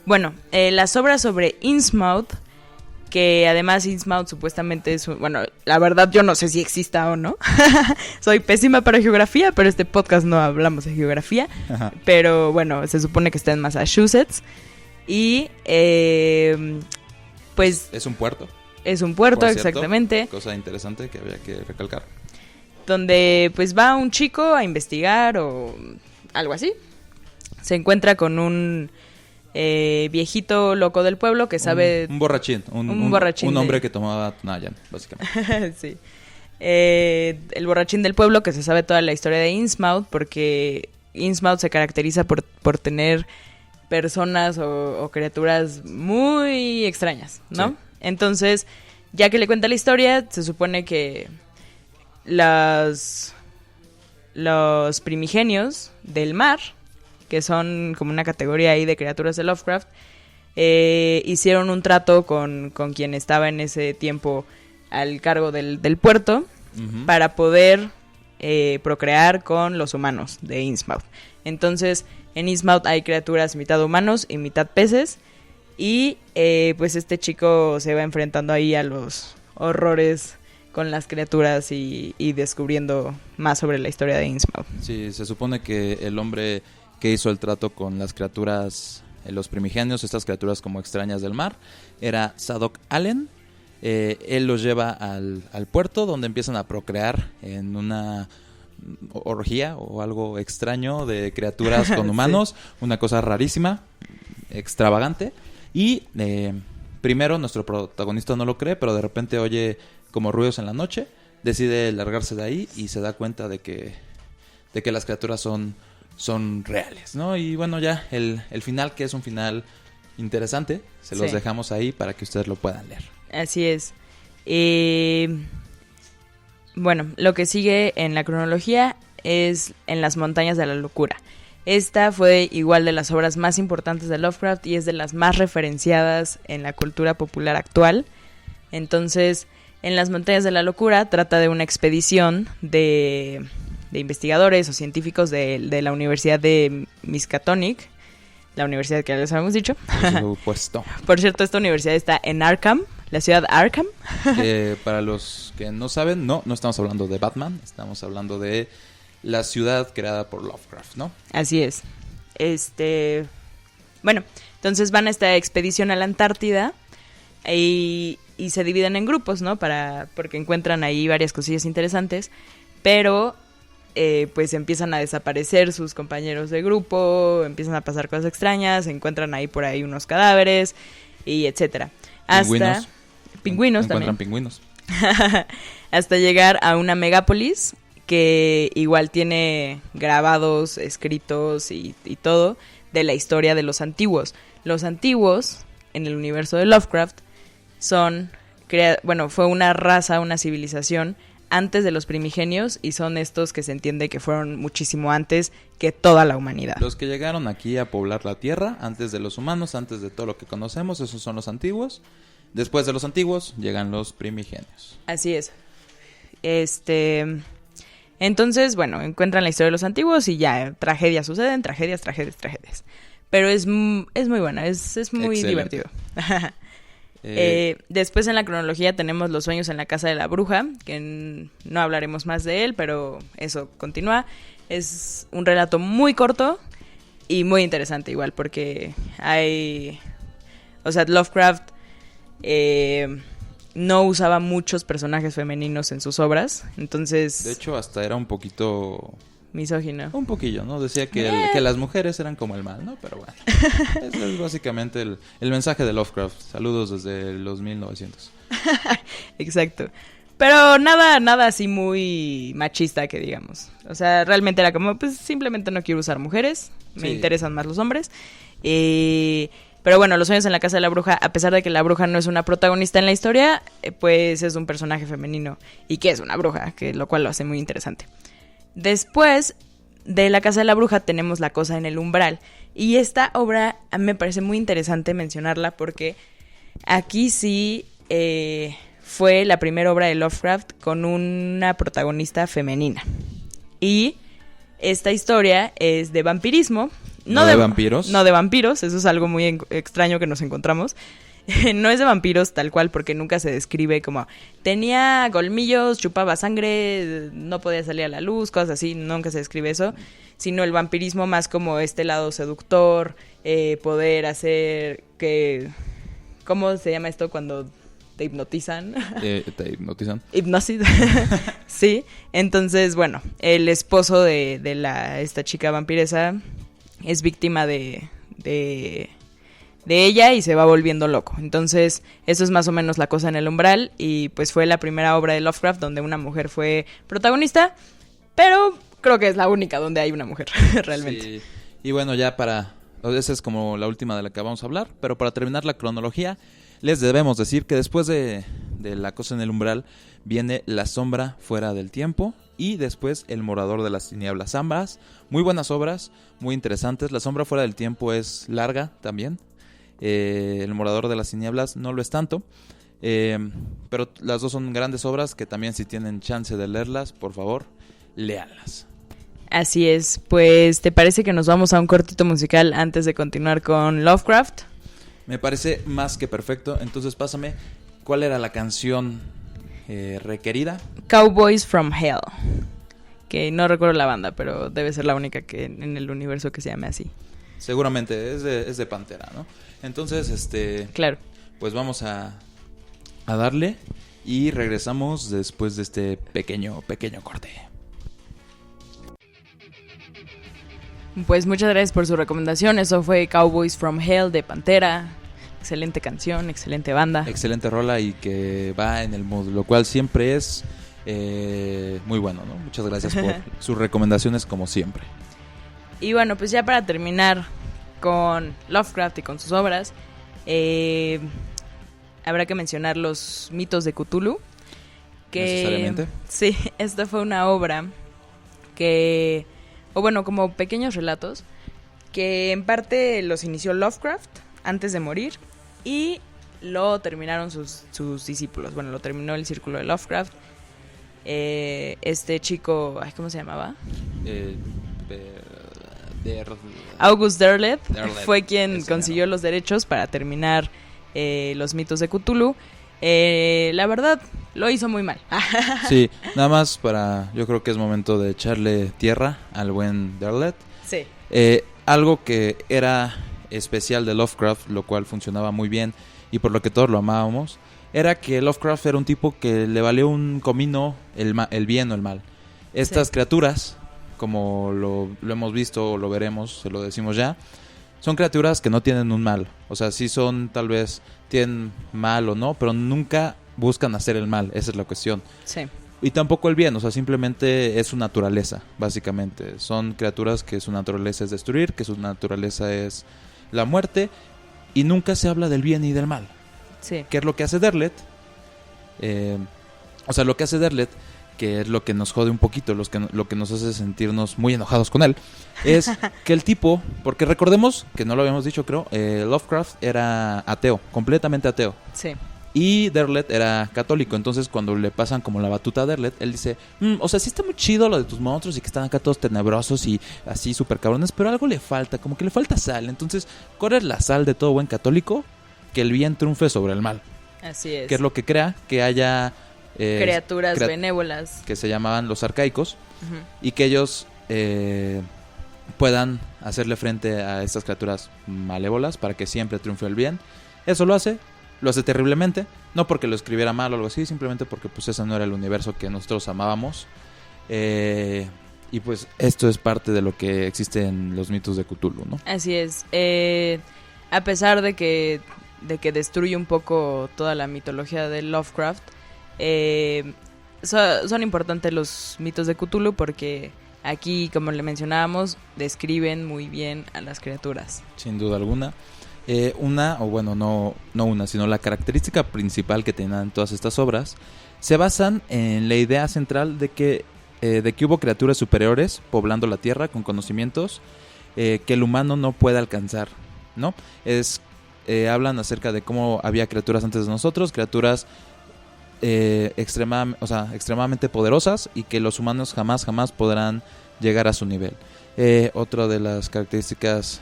Bueno, las obras sobre Innsmouth, que además Innsmouth supuestamente es bueno, la verdad yo no sé si exista o no. Soy pésima para geografía, pero este podcast no hablamos de geografía. Ajá. Pero bueno, se supone que está en Massachusetts. Y pues... Es un puerto. Es un puerto, Por cierto, exactamente. Cosa interesante que había que recalcar. Donde pues va un chico a investigar o algo así. Se encuentra con un viejito loco del pueblo que sabe... Un borrachín. Un borrachín Un hombre de- que tomaba Nayan, básicamente. sí. El borrachín del pueblo que se sabe toda la historia de Innsmouth, porque Innsmouth se caracteriza por tener personas o criaturas muy extrañas, ¿no? Sí. Entonces, ya que le cuenta la historia, se supone que los primigenios del mar, que son como una categoría ahí de criaturas de Lovecraft, hicieron un trato con quien estaba en ese tiempo al cargo del puerto Ujú. para poder procrear con los humanos de Innsmouth. Entonces, en Innsmouth hay criaturas mitad humanos y mitad peces, y pues este chico se va enfrentando ahí a los horrores con las criaturas y descubriendo más sobre la historia de Innsmouth. Sí, se supone que el hombre que hizo el trato con las criaturas, los primigenios, estas criaturas como extrañas del mar, era Zadok Allen. Él los lleva al puerto, donde empiezan a procrear en una orgía o algo extraño de criaturas con humanos, una cosa rarísima, extravagante. Y primero nuestro protagonista no lo cree, pero de repente oye como ruidos en la noche, decide largarse de ahí y se da cuenta de que las criaturas son reales, ¿no? Y bueno, ya el final, que es un final interesante, se los Sí. dejamos ahí para que ustedes lo puedan leer. Así es. Bueno, lo que sigue en la cronología es En las montañas de la locura. Esta fue igual de las obras más importantes de Lovecraft y es de las más referenciadas en la cultura popular actual. Entonces, En las montañas de la locura trata de una expedición de investigadores o científicos de la Universidad de Miskatonic, la universidad que ya les habíamos dicho. Por supuesto. Por cierto, esta universidad está en Arkham, la ciudad Arkham. Para los que no saben, no estamos hablando de Batman, estamos hablando de la ciudad creada por Lovecraft, ¿no? Así es. Bueno, entonces van a esta expedición a la Antártida y se dividen en grupos, ¿no? Porque encuentran ahí varias cosillas interesantes, pero pues empiezan a desaparecer sus compañeros de grupo, empiezan a pasar cosas extrañas, se encuentran ahí por ahí unos cadáveres y etcétera. Hasta pingüinos encuentran también. Pingüinos. Hasta llegar a una megápolis que igual tiene grabados, escritos y todo de la historia de los antiguos. Los antiguos, en el universo de Lovecraft, fue una raza, una civilización antes de los primigenios y son estos que se entiende que fueron muchísimo antes que toda la humanidad. Los que llegaron aquí a poblar la Tierra antes de los humanos, antes de todo lo que conocemos, esos son los antiguos. Después de los antiguos llegan los primigenios. Así es. Entonces, bueno, encuentran la historia de los antiguos y ya, tragedias suceden, tragedias. Pero es muy buena, es muy Excelente. divertido. Después en la cronología tenemos Los sueños en la casa de la bruja, que no hablaremos más de él, pero eso continúa. Es un relato muy corto y muy interesante igual, porque Lovecraft no usaba muchos personajes femeninos en sus obras, entonces... De hecho, hasta era un poquito... misógino. Un poquillo, ¿no? Decía que las mujeres eran como el mal, ¿no? Pero bueno, ese es básicamente el mensaje de Lovecraft. Saludos desde los 1900. Exacto. Pero nada así muy machista que digamos. O sea, realmente era como, pues simplemente no quiero usar mujeres, me interesan más los hombres. Pero bueno, Los sueños en la casa de la bruja, a pesar de que la bruja no es una protagonista en la historia, pues es un personaje femenino y que es una bruja, lo cual lo hace muy interesante. Después de La casa de la bruja tenemos La cosa en el umbral. Y esta obra a mí me parece muy interesante mencionarla porque aquí sí fue la primera obra de Lovecraft con una protagonista femenina. Y esta historia es de vampirismo. ¿No de vampiros? No de vampiros, eso es algo muy extraño que nos encontramos. No es de vampiros tal cual porque nunca se describe como tenía colmillos, chupaba sangre, no podía salir a la luz, cosas así, nunca se describe eso, sino el vampirismo más como este lado seductor, poder hacer que... ¿Cómo se llama esto cuando te hipnotizan? ¿Te hipnotizan? Hipnosis. Sí, entonces bueno, el esposo de esta chica vampiresa es víctima de ella y se va volviendo loco. Entonces, eso es más o menos La cosa en el umbral y pues fue la primera obra de Lovecraft donde una mujer fue protagonista, pero creo que es la única donde hay una mujer, realmente. Sí. Y bueno, ya esa es como la última de la que vamos a hablar, pero para terminar la cronología, les debemos decir que después de La cosa en el umbral viene La sombra fuera del tiempo y después El morador de las tinieblas. Ambas, muy buenas obras, muy interesantes. La sombra fuera del tiempo es larga también. El morador de las tinieblas no lo es tanto, pero las dos son grandes obras que también si tienen chance de leerlas, por favor, léanlas. Así es, pues ¿te parece que nos vamos a un cortito musical antes de continuar con Lovecraft? Me parece más que perfecto, entonces pásame, ¿cuál era la canción requerida? Cowboys from Hell, que no recuerdo la banda, pero debe ser la única que en el universo que se llame así. Seguramente es de Pantera, ¿no? Entonces, claro. Pues vamos a darle y regresamos después de este pequeño corte. Pues muchas gracias por su recomendación. Eso fue Cowboys from Hell de Pantera. Excelente canción, excelente banda. Excelente rola y que va en el mood, lo cual siempre es muy bueno, ¿no? Muchas gracias por sus recomendaciones como siempre. Y bueno, pues ya para terminar con Lovecraft y con sus obras, habrá que mencionar los mitos de Cthulhu. ¿Necesariamente? Sí, esta fue una obra que, o bueno, como pequeños relatos, que en parte los inició Lovecraft antes de morir y lo terminaron sus discípulos. Bueno, lo terminó el círculo de Lovecraft. Este chico, ay, ¿cómo se llamaba? August Derleth fue quien consiguió los derechos para terminar los mitos de Cthulhu. La verdad, lo hizo muy mal. Sí, nada más yo creo que es momento de echarle tierra al buen Derleth. Sí. Algo que era especial de Lovecraft, lo cual funcionaba muy bien y por lo que todos lo amábamos, era que Lovecraft era un tipo que le valió un comino el bien o el mal. Estas criaturas, como lo hemos visto o lo veremos, se lo decimos ya, son criaturas que no tienen un mal. O sea, sí son, tal vez, tienen mal o no, pero nunca buscan hacer el mal, esa es la cuestión. Sí. Y tampoco el bien, o sea, simplemente es su naturaleza, básicamente. Son criaturas que su naturaleza es destruir, que su naturaleza es la muerte, y nunca se habla del bien y del mal. Sí. ¿Qué es lo que hace Derleth? Lo que hace Derleth, que es lo que nos jode un poquito, lo que nos hace sentirnos muy enojados con él, es que el tipo, porque recordemos, que no lo habíamos dicho creo, Lovecraft era ateo, completamente ateo. Sí. Y Derleth era católico, entonces cuando le pasan como la batuta a Derleth, él dice, o sea, sí está muy chido lo de tus monstruos y que están acá todos tenebrosos y así súper cabrones, pero algo le falta, como que le falta sal. Entonces, ¿cuál es la sal de todo buen católico? Que el bien triunfe sobre el mal. Así es. Que es lo que crea que haya criaturas benévolas que se llamaban los arcaicos, uh-huh, y que ellos puedan hacerle frente a estas criaturas malévolas para que siempre triunfe el bien. Eso lo hace terriblemente, no porque lo escribiera mal o algo así, simplemente porque pues ese no era el universo que nosotros amábamos. Y pues esto es parte de lo que existe en los mitos de Cthulhu, ¿no? Así es. A pesar de que destruye un poco toda la mitología de Lovecraft, son importantes los mitos de Cthulhu porque aquí, como le mencionábamos, describen muy bien a las criaturas. Sin duda alguna. Sino la característica principal que tenían todas estas obras se basan en la idea central de que hubo criaturas superiores poblando la tierra con conocimientos que el humano no puede alcanzar, ¿no? Hablan acerca de cómo había criaturas antes de nosotros, criaturas extremadamente poderosas y que los humanos jamás podrán llegar a su nivel. Otra de las características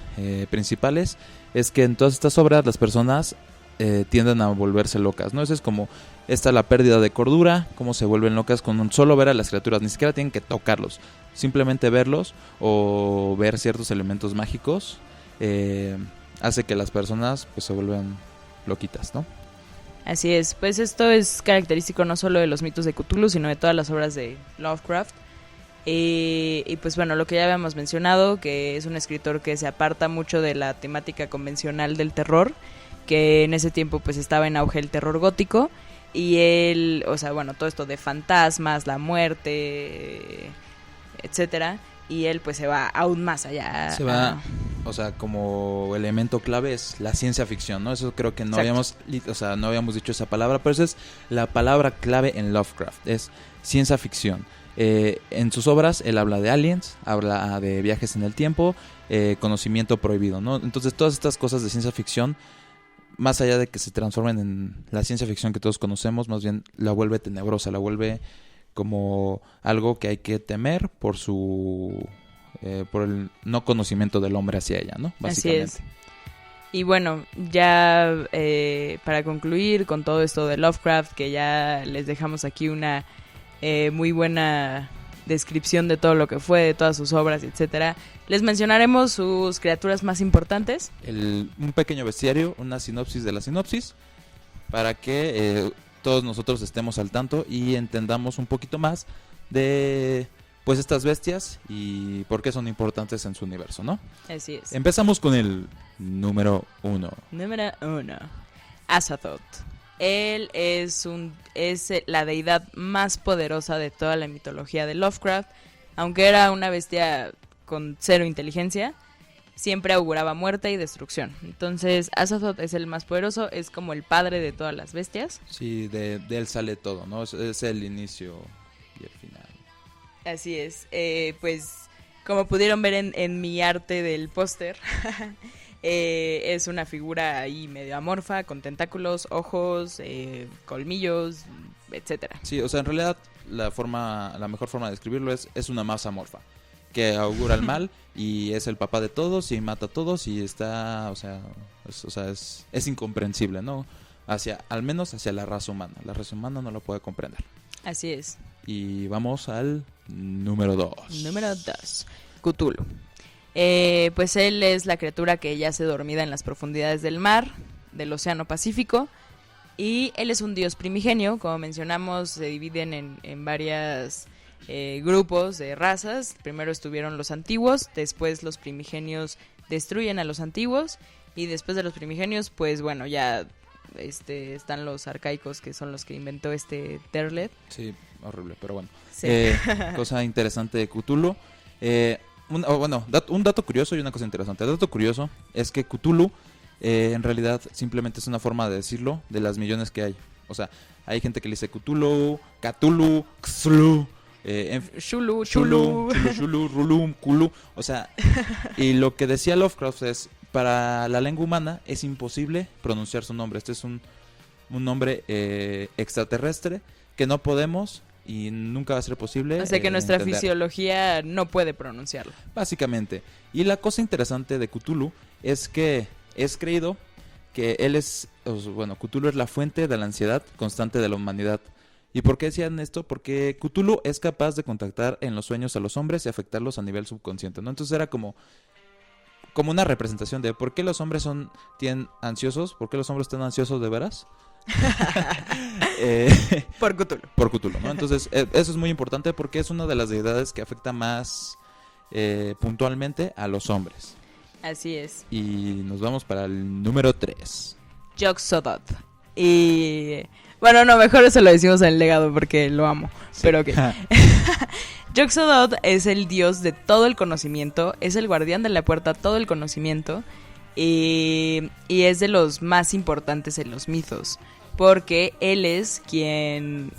principales es que en todas estas obras las personas tienden a volverse locas, ¿no? Eso es como la pérdida de cordura, cómo se vuelven locas con solo ver a las criaturas, ni siquiera tienen que tocarlos, simplemente verlos o ver ciertos elementos mágicos hace que las personas pues se vuelvan loquitas, ¿no? Así es, pues esto es característico no solo de los mitos de Cthulhu, sino de todas las obras de Lovecraft. Y pues bueno, lo que ya habíamos mencionado, que es un escritor que se aparta mucho de la temática convencional del terror, que en ese tiempo pues estaba en auge el terror gótico, y él, o sea, bueno, todo esto de fantasmas, la muerte, etcétera, y él pues se va aún más allá. Se va, o sea, como elemento clave es la ciencia ficción, ¿no? Eso creo que no habíamos dicho esa palabra, pero esa es la palabra clave en Lovecraft, es ciencia ficción. En sus obras él habla de aliens, habla de viajes en el tiempo, conocimiento prohibido, ¿no? Entonces todas estas cosas de ciencia ficción, más allá de que se transformen en la ciencia ficción que todos conocemos, más bien la vuelve tenebrosa, la vuelve como algo que hay que temer por el no conocimiento del hombre hacia ella, ¿no? Básicamente. Así es. Y bueno, ya para concluir con todo esto de Lovecraft, que ya les dejamos aquí una muy buena descripción de todo lo que fue, de todas sus obras, etcétera. Les mencionaremos sus criaturas más importantes. Un pequeño bestiario, una sinopsis de la sinopsis, para que todos nosotros estemos al tanto y entendamos un poquito más de pues estas bestias y por qué son importantes en su universo, ¿no? Así es. Empezamos con el número 1. Número 1. Azathoth. Él es la deidad más poderosa de toda la mitología de Lovecraft. Aunque era una bestia con cero inteligencia, siempre auguraba muerte y destrucción. Entonces Azathoth es el más poderoso, es como el padre de todas las bestias. Sí, de él sale todo, ¿no? Es el inicio y el final. Así es. Pues como pudieron ver en mi arte del póster, es una figura ahí medio amorfa, con tentáculos, ojos, colmillos, etcétera. Sí, o sea, en realidad la mejor forma de describirlo es una masa amorfa que augura el mal y es el papá de todos y mata a todos y está, es incomprensible, ¿no? Al menos hacia la raza humana. La raza humana no lo puede comprender. Así es. Y vamos al número 2. Número 2. Cthulhu. Pues él es la criatura que yace dormida en las profundidades del mar, del Océano Pacífico. Y él es un dios primigenio, como mencionamos, se dividen en varias grupos de razas. Primero estuvieron los antiguos, después los primigenios destruyen a los antiguos y después de los primigenios, pues bueno, ya están los arcaicos, que son los que inventó Terlet. Sí, horrible, pero bueno. Sí. Cosa interesante de Cthulhu. Un dato curioso y una cosa interesante. El dato curioso es que Cthulhu en realidad simplemente es una forma de decirlo de las millones que hay. O sea, hay gente que le dice Cthulhu, Cthulhu, Xulu, Chulu, Rulum, Kulu. O sea, y lo que decía Lovecraft es, para la lengua humana es imposible pronunciar su nombre. Este es un nombre extraterrestre que no podemos y nunca va a ser posible. O sea que nuestra entender. Fisiología no puede pronunciarlo. Básicamente. Y la cosa interesante de Cthulhu es que es creído que Cthulhu es la fuente de la ansiedad constante de la humanidad. ¿Y por qué decían esto? Porque Cthulhu es capaz de contactar en los sueños a los hombres y afectarlos a nivel subconsciente, ¿no? Entonces era como una representación de por qué los hombres tienen ansiosos, por qué los hombres están ansiosos de veras. Por Cthulhu. Por Cthulhu, ¿no? Entonces eso es muy importante porque es una de las deidades que afecta más puntualmente a los hombres. Así es. Y nos vamos para el número 3. Yog-Sothoth. Y bueno, no, mejor eso lo decimos en el legado porque lo amo. Sí. Pero ok. Yog-Sothoth es el dios de todo el conocimiento, es el guardián de la puerta a todo el conocimiento y es de los más importantes en los mitos, porque él es quien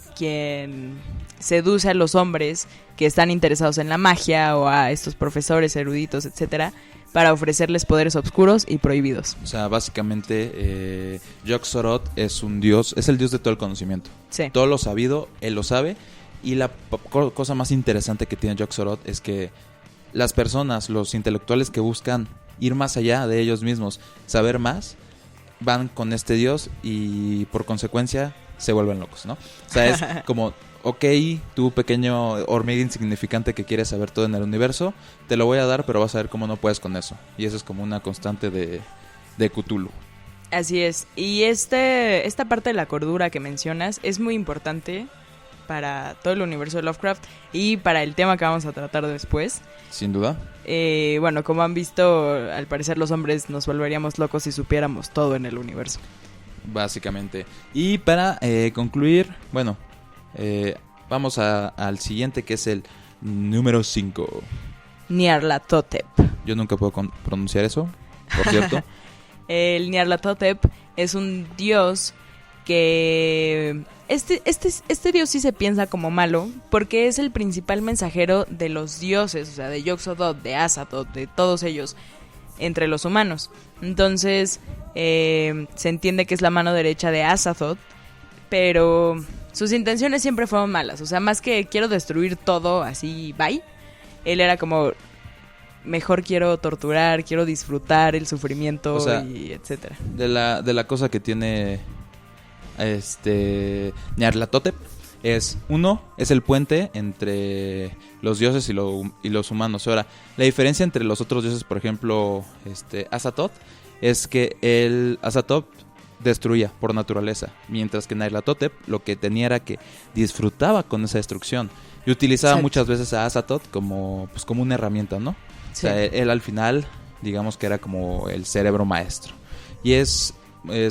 seduce a los hombres que están interesados en la magia o a estos profesores eruditos, etcétera, para ofrecerles poderes oscuros y prohibidos. O sea, básicamente Yog-Sothoth es un dios, es el dios de todo el conocimiento. Sí. Todo lo sabido, él lo sabe. Y la cosa más interesante que tiene Yog-Sothoth es que las personas, los intelectuales que buscan ir más allá de ellos mismos, saber más, van con este dios y por consecuencia se vuelven locos, ¿no? O sea, es como, ok, tú pequeño hormiga insignificante que quieres saber todo en el universo, te lo voy a dar, pero vas a ver cómo no puedes con eso. Y eso es como una constante de Cthulhu. Así es. Y esta parte de la cordura que mencionas es muy importante para todo el universo de Lovecraft y para el tema que vamos a tratar después. Sin duda. Bueno, como han visto, al parecer los hombres nos volveríamos locos si supiéramos todo en el universo. Básicamente. Y para concluir, bueno, vamos al siguiente, que es el número 5. Nyarlathotep. Yo nunca puedo pronunciar eso, por cierto. El Nyarlathotep es un dios que este dios sí se piensa como malo porque es el principal mensajero de los dioses, o sea, de Yog-Sothoth, de Azathoth, de todos ellos entre los humanos. Entonces se entiende que es la mano derecha de Azathoth, pero sus intenciones siempre fueron malas. O sea, más que quiero destruir todo así, bye, él era como, mejor quiero torturar, quiero disfrutar el sufrimiento, o sea, y etcétera. De la cosa que tiene Nyarlathotep es el puente entre los dioses y los humanos. Ahora, la diferencia entre los otros dioses, por ejemplo, Azathoth, es que Azathoth destruía por naturaleza, mientras que Nyarlathotep lo que tenía era que disfrutaba con esa destrucción y utilizaba Exacto. muchas veces a Azathoth como una herramienta, ¿no? Sí. O sea, él al final, digamos que era como el cerebro maestro. Y es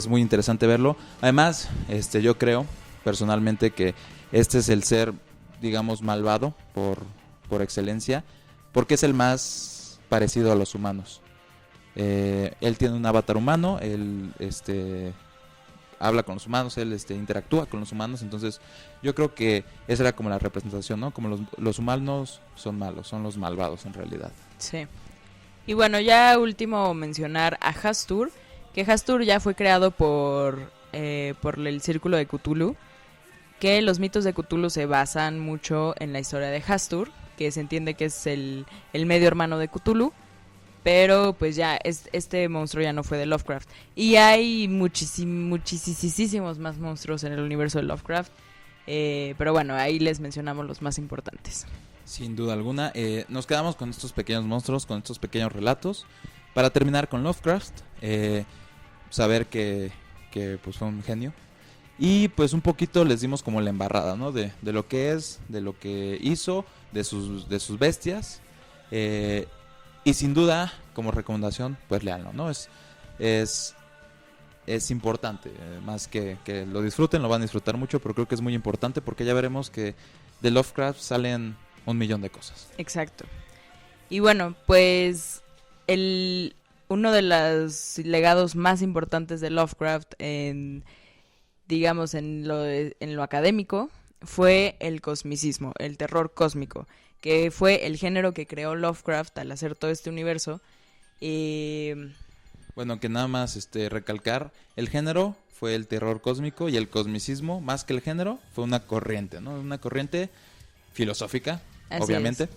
muy interesante verlo. Además, yo creo personalmente que este es el ser, digamos, malvado por excelencia, porque es el más parecido a los humanos. Él tiene un avatar humano, él habla con los humanos, él interactúa con los humanos, entonces yo creo que esa era como la representación, ¿no? Como los humanos son malos, son los malvados en realidad. Sí. Y bueno, ya último mencionar a Hastur, que Hastur ya fue creado por el Círculo de Cthulhu, que los mitos de Cthulhu se basan mucho en la historia de Hastur, que se entiende que es el medio hermano de Cthulhu, pero pues ya este monstruo ya no fue de Lovecraft. Y hay muchísimos más monstruos en el universo de Lovecraft, pero bueno, ahí les mencionamos los más importantes. Sin duda alguna, nos quedamos con estos pequeños monstruos, con estos pequeños relatos. Para terminar con Lovecraft, saber que pues fue un genio. Y pues un poquito les dimos como la embarrada, ¿no? De lo que es, de lo que hizo, de sus bestias. Y sin duda, como recomendación, pues léanlo, ¿no? Es importante, más que lo disfruten, lo van a disfrutar mucho, pero creo que es muy importante porque ya veremos que de Lovecraft salen 1,000,000 de cosas. Exacto. Y bueno, pues uno de los legados más importantes de Lovecraft en lo académico fue el cosmicismo, el terror cósmico, que fue el género que creó Lovecraft al hacer todo este universo. Bueno, que nada más recalcar, el género fue el terror cósmico y el cosmicismo, más que el género, fue una corriente, ¿no? Una corriente filosófica, Así obviamente. es.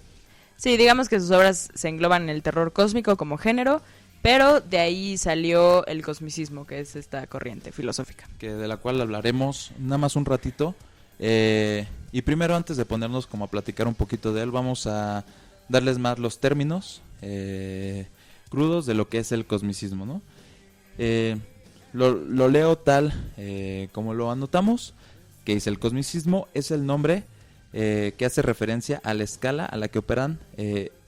Sí, digamos que sus obras se engloban en el terror cósmico como género, pero de ahí salió el cosmicismo, que es esta corriente filosófica. Que de la cual hablaremos nada más un ratito. Y primero, antes de ponernos como a platicar un poquito de él, vamos a darles más los términos crudos de lo que es el cosmicismo, ¿no? Lo leo tal como lo anotamos, que dice: el cosmicismo es el nombre que hace referencia a la escala a la que operan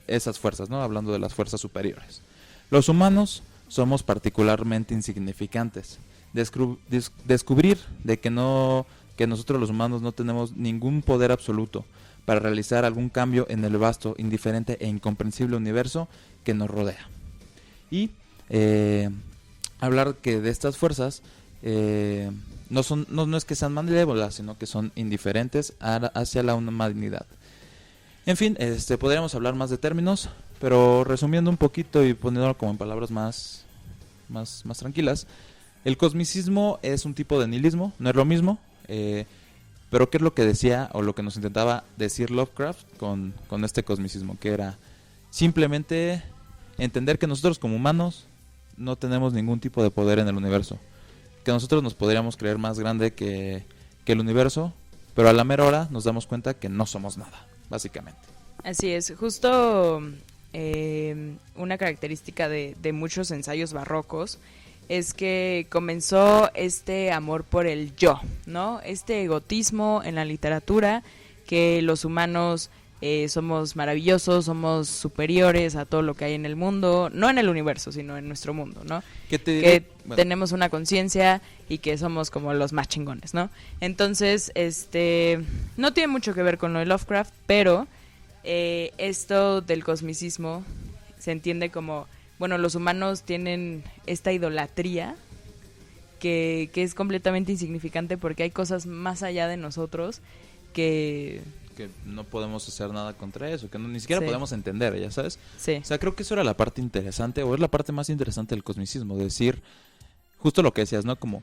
esas fuerzas, ¿no? Hablando de las fuerzas superiores. Los humanos somos particularmente insignificantes. Descubrir de que nosotros los humanos no tenemos ningún poder absoluto para realizar algún cambio en el vasto, indiferente e incomprensible universo que nos rodea. Y hablar que de estas fuerzas no es que sean malévolas, sino que son indiferentes hacia la humanidad. En fin, podríamos hablar más de términos, pero resumiendo un poquito y poniéndolo como en palabras más tranquilas, el cosmicismo es un tipo de nihilismo, no es lo mismo, pero ¿qué es lo que decía o lo que nos intentaba decir Lovecraft con este cosmicismo? Que era simplemente entender que nosotros como humanos no tenemos ningún tipo de poder en el universo, que nosotros nos podríamos creer más grande que el universo, pero a la mera hora nos damos cuenta que no somos nada, básicamente. Así es, justo una característica de muchos ensayos barrocos es que comenzó este amor por el yo, ¿no? Este egotismo en la literatura, que los humanos somos maravillosos, somos superiores a todo lo que hay en el mundo, no en el universo, sino en nuestro mundo, ¿no? Bueno, tenemos una conciencia y que somos como los más chingones, ¿no? Entonces, no tiene mucho que ver con lo de Lovecraft, pero esto del cosmicismo se entiende como, bueno, los humanos tienen esta idolatría que es completamente insignificante porque hay cosas más allá de nosotros que no podemos hacer nada contra eso, que ni siquiera sí. podemos entender, ¿ya sabes? Sí. O sea, creo que eso era la parte interesante, o es la parte más interesante del cosmicismo, decir justo lo que decías, ¿no? Como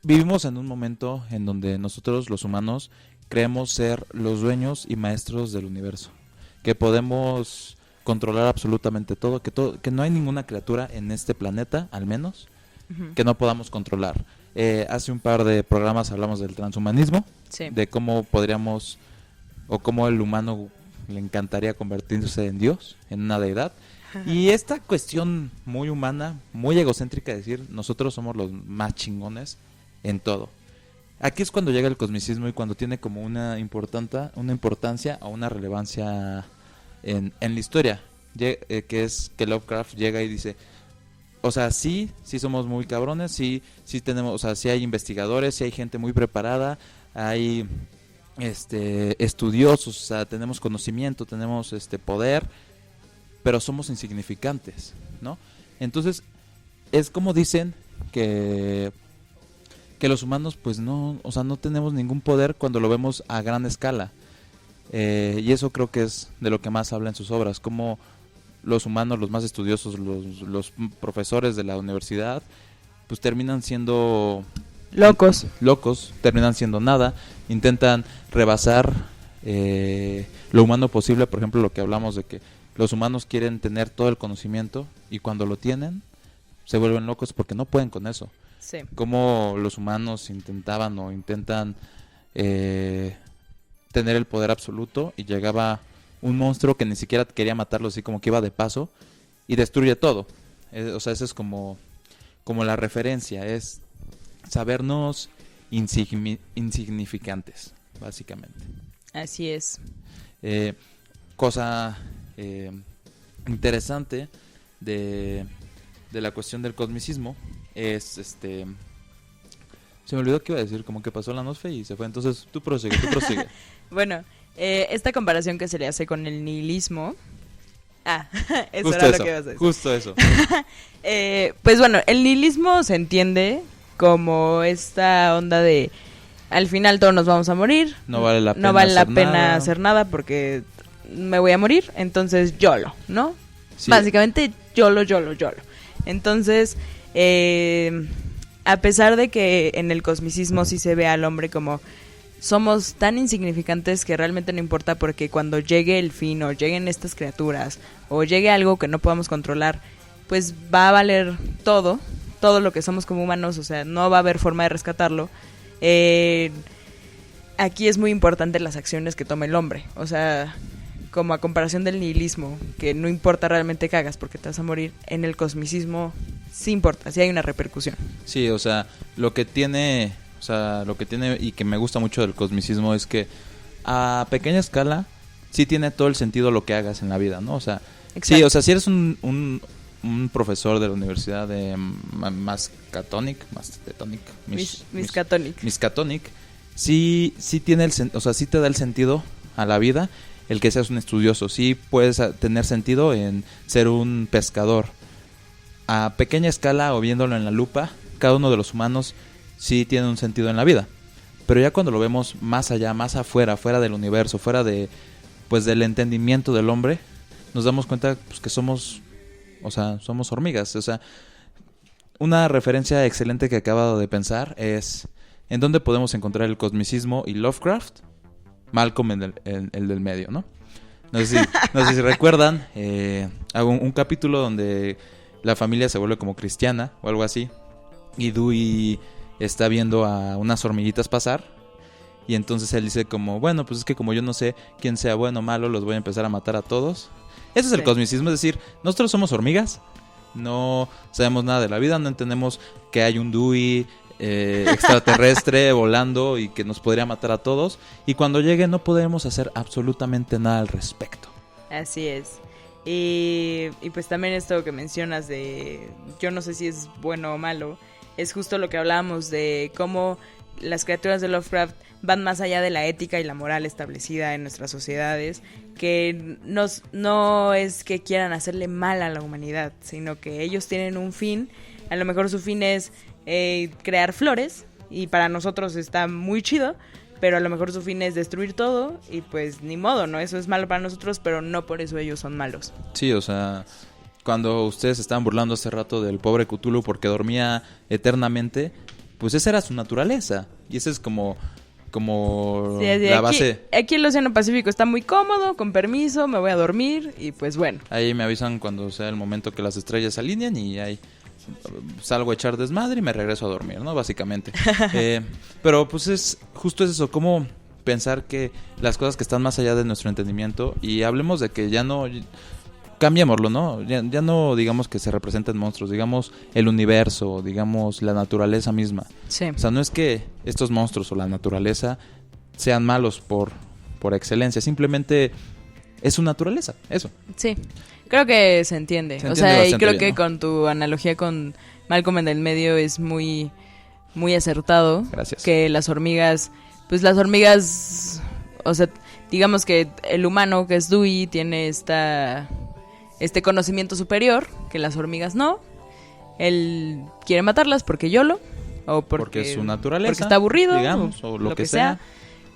vivimos en un momento en donde nosotros los humanos creemos ser los dueños y maestros del universo, que podemos controlar absolutamente todo, que no hay ninguna criatura en este planeta, al menos, que no podamos controlar. Hace un par de programas hablamos del transhumanismo, sí. De cómo podríamos, o cómo el humano le encantaría convertirse en Dios, en una deidad. Y esta cuestión muy humana, muy egocéntrica, de decir, nosotros somos los más chingones en todo. Aquí es cuando llega el cosmicismo y cuando tiene como una importancia o una relevancia en la historia, que es que Lovecraft llega y dice, o sea, sí somos muy cabrones, sí tenemos, o sea, sí hay investigadores, sí hay gente muy preparada, hay estudiosos, o sea, tenemos conocimiento, tenemos poder, pero somos insignificantes, ¿no? Entonces, es como dicen que que los humanos pues no, o sea, no tenemos ningún poder cuando lo vemos a gran escala. Y eso creo que es de lo que más habla en sus obras, como los humanos, los más estudiosos, los profesores de la universidad, pues terminan siendo Locos. terminan siendo nada, intentan rebasar lo humano posible. Por ejemplo, lo que hablamos de que los humanos quieren tener todo el conocimiento y cuando lo tienen se vuelven locos porque no pueden con eso. Sí. Como los humanos intentaban o intentan tener el poder absoluto y llegaba un monstruo que ni siquiera quería matarlo, así como que iba de paso y destruye todo. O sea, esa es como la referencia, es sabernos insignificantes, básicamente. Así es. Cosa interesante de la cuestión del cosmicismo es se me olvidó qué iba a decir, como que pasó la nosfe y se fue. Entonces tú prosigue. Bueno, esta comparación que se le hace con el nihilismo. Eso Justo era eso, lo que ibas a decir. justo eso. Pues bueno, el nihilismo se entiende como esta onda de al final todos nos vamos a morir. No vale la pena, hacer nada porque me voy a morir, entonces YOLO, ¿no? Sí. Básicamente YOLO. Entonces, a pesar de que en el cosmicismo sí se ve al hombre como somos tan insignificantes que realmente no importa porque cuando llegue el fin o lleguen estas criaturas o llegue algo que no podamos controlar, pues va a valer todo lo que somos como humanos, o sea, no va a haber forma de rescatarlo. Aquí es muy importante las acciones que toma el hombre, o sea, como a comparación del nihilismo, que no importa realmente que hagas porque te vas a morir, en el cosmicismo sí importa, sí hay una repercusión. Sí, o sea, lo que tiene y que me gusta mucho del cosmicismo es que a pequeña escala sí tiene todo el sentido lo que hagas en la vida, ¿no? O sea, exacto. Sí, o sea, si eres un profesor de la universidad de Miskatonic, sí tiene sí te da el sentido a la vida el que seas un estudioso. Sí puedes tener sentido en ser un pescador. A pequeña escala o viéndolo en la lupa, cada uno de los humanos sí tiene un sentido en la vida. Pero ya cuando lo vemos más allá, más afuera, fuera del universo, fuera de pues del entendimiento del hombre, nos damos cuenta pues, que somos hormigas. O sea, una referencia excelente que acabo de pensar es ¿en dónde podemos encontrar el cosmicismo y Lovecraft? Malcolm el del medio, ¿no? No sé si recuerdan, hago un capítulo donde la familia se vuelve como cristiana o algo así y Dewey está viendo a unas hormiguitas pasar y entonces él dice como, bueno, pues es que como yo no sé quién sea bueno o malo, los voy a empezar a matar a todos. Eso es el cosmicismo, es decir, nosotros somos hormigas, no sabemos nada de la vida, no entendemos que hay un Dewey extraterrestre volando y que nos podría matar a todos, y cuando llegue no podemos hacer absolutamente nada al respecto. Así es. Y pues también esto que mencionas de yo no sé si es bueno o malo, es justo lo que hablábamos de cómo las criaturas de Lovecraft van más allá de la ética y la moral establecida en nuestras sociedades, que no es que quieran hacerle mal a la humanidad, sino que ellos tienen un fin. A lo mejor su fin es crear flores, y para nosotros está muy chido, pero a lo mejor su fin es destruir todo, y pues ni modo, ¿no? Eso es malo para nosotros, pero no por eso ellos son malos. Sí, o sea, cuando ustedes estaban burlando hace rato del pobre Cthulhu porque dormía eternamente, pues esa era su naturaleza, y esa es como sí, la base. Aquí el Océano Pacífico está muy cómodo, con permiso, me voy a dormir, y pues bueno. Ahí me avisan cuando sea el momento que las estrellas se alinean y ahí salgo a echar desmadre y me regreso a dormir, ¿no? Básicamente. Pero pues justo es eso, como pensar que las cosas que están más allá de nuestro entendimiento, y hablemos de que ya no... Cambiémoslo, ¿no? Ya no digamos que se representen monstruos, digamos el universo, digamos la naturaleza misma. Sí. O sea, no es que estos monstruos o la naturaleza sean malos por excelencia, simplemente es su naturaleza, eso. Sí, creo que se entiende. O sea, y creo que ¿no? Con tu analogía con Malcolm en el medio es muy, muy acertado. Gracias. Que las hormigas, o sea, digamos que el humano, que es Dewey, tiene este conocimiento superior, que las hormigas no. Él quiere matarlas porque YOLO, o porque es su naturaleza, porque está aburrido, digamos, o lo que sea.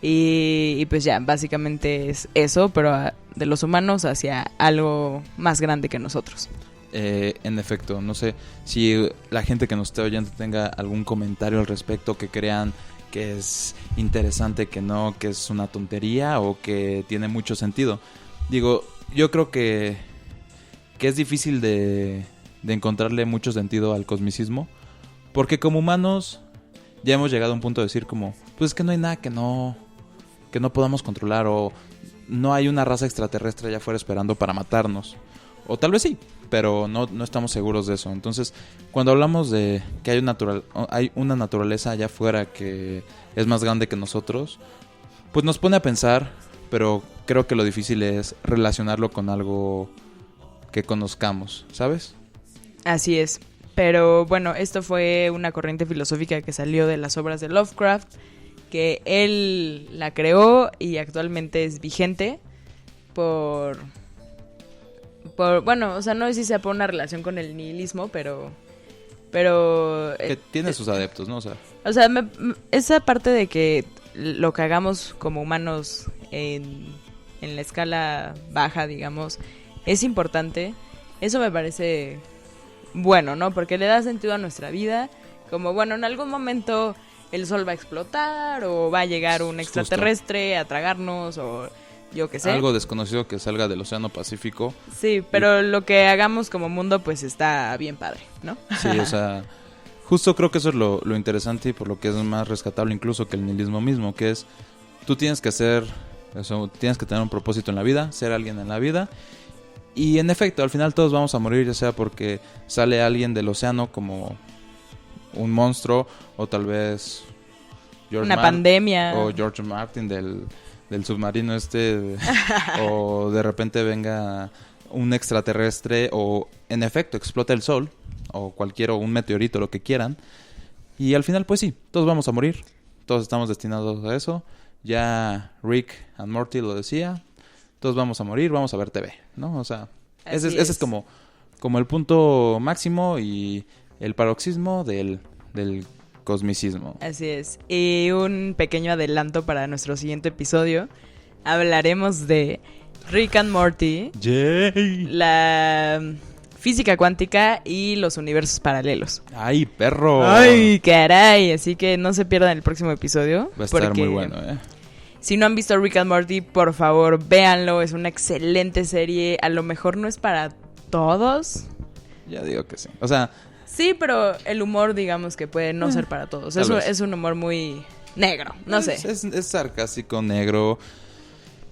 Y pues ya, básicamente es eso, pero de los humanos hacia algo más grande que nosotros. En efecto, no sé si la gente que nos esté oyendo tenga algún comentario al respecto, que crean que es interesante, que no, que es una tontería o que tiene mucho sentido. Digo, yo creo que es difícil de encontrarle mucho sentido al cosmicismo, porque como humanos ya hemos llegado a un punto de decir como, pues es que no hay nada que no podamos controlar, o no hay una raza extraterrestre allá afuera esperando para matarnos. O tal vez sí, pero no estamos seguros de eso. Entonces, cuando hablamos de que hay una naturaleza allá afuera que es más grande que nosotros, pues nos pone a pensar, pero creo que lo difícil es relacionarlo con algo que conozcamos, ¿sabes? Así es. Pero bueno, esto fue una corriente filosófica que salió de las obras de Lovecraft, que él la creó y actualmente es vigente por bueno, o sea, no sé si sea por una relación con el nihilismo, pero que tiene sus adeptos, ¿no? O sea, esa parte de que lo que hagamos como humanos en la escala baja, digamos, es importante. Eso me parece bueno, ¿no? Porque le da sentido a nuestra vida. Como, bueno, en algún momento el sol va a explotar o va a llegar un extraterrestre a tragarnos o yo qué sé. Algo desconocido que salga del Océano Pacífico. Sí, pero lo que hagamos como mundo pues está bien padre, ¿no? Sí, o sea, justo creo que eso es lo interesante y por lo que es más rescatable incluso que el nihilismo mismo, que es, tú tienes que tienes que tener un propósito en la vida, ser alguien en la vida. Y en efecto, al final todos vamos a morir, ya sea porque sale alguien del océano como un monstruo, o tal vez una pandemia, o George Martin del submarino o de repente venga un extraterrestre, o en efecto explota el sol, o un meteorito, lo que quieran. Y al final pues sí, todos vamos a morir, todos estamos destinados a eso. Ya Rick and Morty lo decía, todos vamos a morir, vamos a ver TV, ¿no? O sea, ese es como el punto máximo y el paroxismo del cosmicismo. Así es. Y un pequeño adelanto para nuestro siguiente episodio. Hablaremos de Rick and Morty, ¡Yay! La física cuántica y los universos paralelos. ¡Ay, perro! ¡Ay, caray! Así que no se pierdan el próximo episodio. Va a estar muy bueno, Si no han visto Rick and Morty, por favor, véanlo. Es una excelente serie. A lo mejor no es para todos. Ya digo que sí. O sea, sí, pero el humor, digamos que puede no ser para todos. Es un humor muy negro, no sé. Es sarcástico, negro.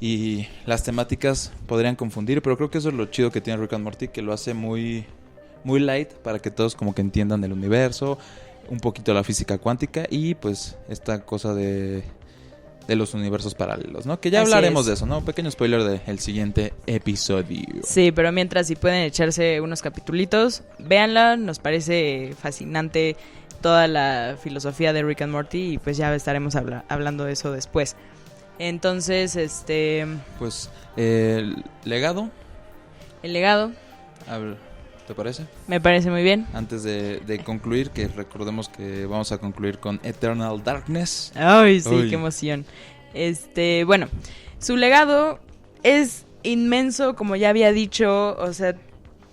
Y las temáticas podrían confundir, pero creo que eso es lo chido que tiene Rick and Morty, que lo hace muy, muy light para que todos como que entiendan el universo, un poquito la física cuántica y pues esta cosa de los universos paralelos, ¿no? Que ya hablaremos de eso, ¿no? Pequeño spoiler del siguiente episodio. Sí, pero mientras si pueden echarse unos capitulitos, véanla, nos parece fascinante toda la filosofía de Rick and Morty y pues ya estaremos hablando de eso después. Entonces, pues, el legado. El legado. A ver, ¿te parece? Me parece muy bien. Antes de concluir, que recordemos que vamos a concluir con Eternal Darkness. Ay, sí, qué emoción. Bueno, su legado es inmenso, como ya había dicho, o sea,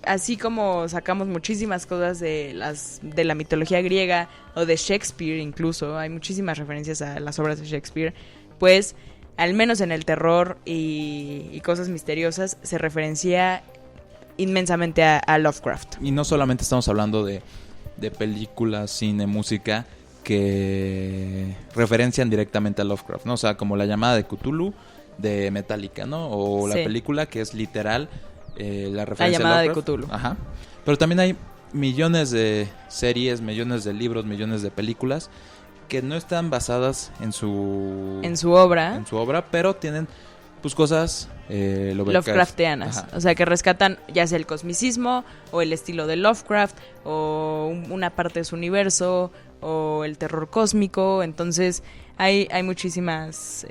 así como sacamos muchísimas cosas de la mitología griega o de Shakespeare incluso, hay muchísimas referencias a las obras de Shakespeare, pues al menos en el terror y cosas misteriosas se referencia inmensamente a Lovecraft. Y no solamente estamos hablando de películas, cine, música que referencian directamente a Lovecraft, ¿no? O sea, como La llamada de Cthulhu de Metallica, ¿no? O la película que es literal la referencia La llamada a Lovecraft. de Cthulhu. Ajá. Pero también hay millones de series, millones de libros, millones de películas que no están basadas en su obra, pero tienen pues cosas Lovecraftianas. Ajá. O sea, que rescatan ya sea el cosmicismo o el estilo de Lovecraft o una parte de su universo o el terror cósmico. Entonces hay muchísimas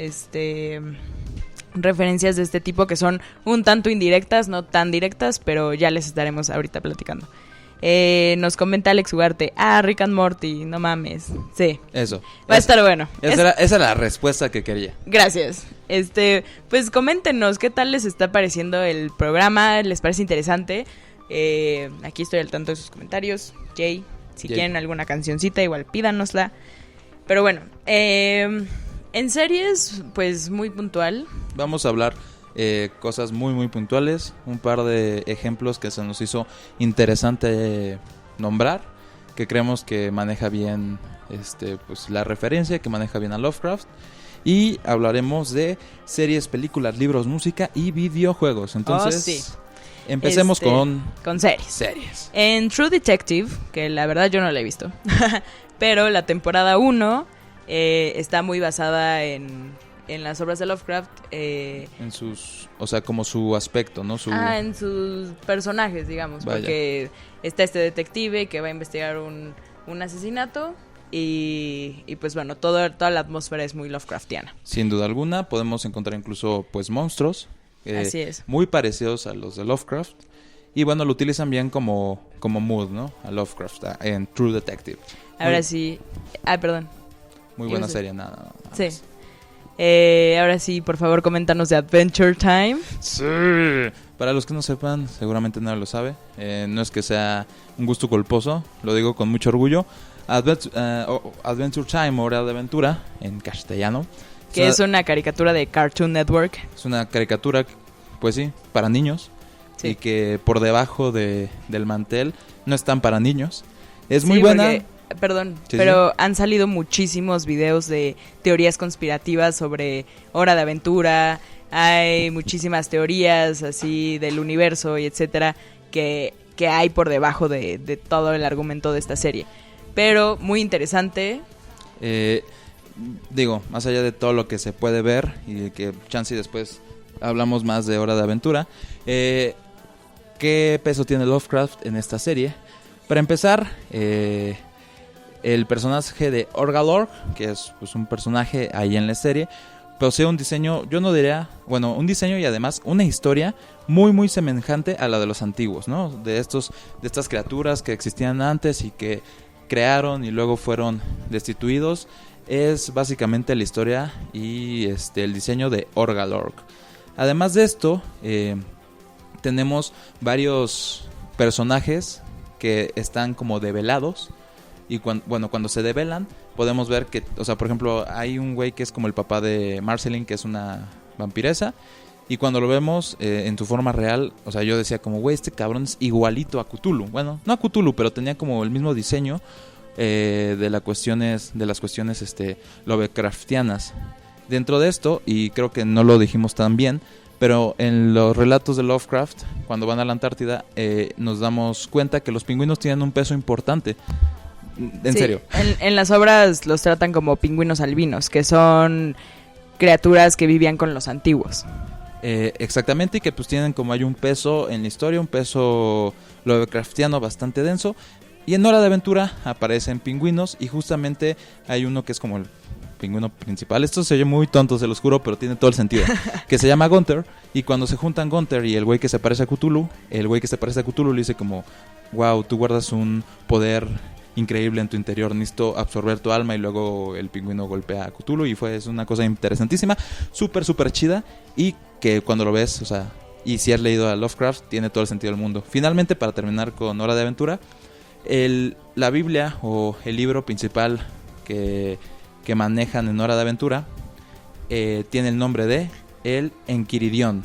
referencias de este tipo que son un tanto indirectas, no tan directas, pero ya les estaremos ahorita platicando. Nos comenta Alex Ugarte, Rick and Morty, no mames. Sí. Eso. Va a estar bueno. Esa era la respuesta que quería. Gracias. Pues coméntenos qué tal les está pareciendo el programa, les parece interesante. Aquí estoy al tanto de sus comentarios. Si quieren alguna cancioncita, igual pídanosla. Pero bueno, en series, pues muy puntual. Vamos a hablar cosas muy muy puntuales, un par de ejemplos que se nos hizo interesante nombrar, que creemos que maneja bien pues la referencia, que maneja bien a Lovecraft. Y hablaremos de series, películas, libros, música y videojuegos. Entonces, sí. Empecemos con series. En True Detective, que la verdad yo no la he visto, pero la temporada 1 está muy basada en las obras de Lovecraft. En sus, o sea, como su aspecto, ¿no? En sus personajes, digamos. Vaya. Porque está este detective que va a investigar un asesinato. Y pues bueno, toda la atmósfera es muy Lovecraftiana. Sin duda alguna, podemos encontrar incluso pues monstruos. Así es. Muy parecidos a los de Lovecraft. Y bueno, lo utilizan bien como mood, ¿no? A Lovecraft, en True Detective. Ahora sí. Perdón. Muy buena serie, nada. Sí. Ahora sí, por favor, coméntanos de Adventure Time. Sí. Para los que no sepan, seguramente nadie lo sabe. No es que sea un gusto culposo, lo digo con mucho orgullo. Adventure Time, Hora de Aventura, en castellano. Que es una caricatura de Cartoon Network. Es una caricatura, pues sí, para niños. Sí. Y que por debajo del mantel no están para niños. Es muy buena. Porque, perdón, sí, pero han salido muchísimos videos de teorías conspirativas sobre Hora de Aventura. Hay muchísimas teorías así del universo y etcétera que hay por debajo de todo el argumento de esta serie. Pero muy interesante. Digo, más allá de todo lo que se puede ver y que chance después hablamos más de Hora de Aventura, ¿qué peso tiene Lovecraft en esta serie? Para empezar, el personaje de Orgalorg, que es pues un personaje ahí en la serie, posee un diseño, yo no diría, bueno, un diseño y además una historia muy muy semejante a la de los antiguos, ¿no? De estas criaturas que existían antes y que crearon y luego fueron destituidos. Es básicamente la historia y el diseño de Orgalorg. Además de esto, tenemos varios personajes que están como develados. Y cuando se develan, podemos ver que, o sea, por ejemplo, hay un güey que es como el papá de Marceline, que es una vampiresa. Y cuando lo vemos en su forma real, o sea, yo decía como, güey, este cabrón es igualito a Cthulhu. Bueno, no a Cthulhu, pero tenía como el mismo diseño de las cuestiones Lovecraftianas. Dentro de esto, y creo que no lo dijimos tan bien, pero en los relatos de Lovecraft, cuando van a la Antártida, nos damos cuenta que los pingüinos tienen un peso importante. En serio. En las obras los tratan como pingüinos albinos, que son criaturas que vivían con los antiguos. Exactamente, y que pues tienen como hay un peso en la historia, un peso Lovecraftiano bastante denso. Y en Hora de Aventura aparecen pingüinos y justamente hay uno que es como el pingüino principal. Esto se oye muy tonto, se los juro, pero tiene todo el sentido. Que se llama Gunther, y cuando se juntan Gunther y el güey que se parece a Cthulhu, el güey que se parece a Cthulhu le dice como, wow, tú guardas un poder increíble en tu interior, necesito absorber tu alma, y luego el pingüino golpea a Cthulhu y es una cosa interesantísima, súper súper chida, y que cuando lo ves, o sea, y si has leído a Lovecraft, tiene todo el sentido del mundo. Finalmente, para terminar con Hora de Aventura, la Biblia o el libro principal que manejan en Hora de Aventura tiene el nombre de el Enquiridión,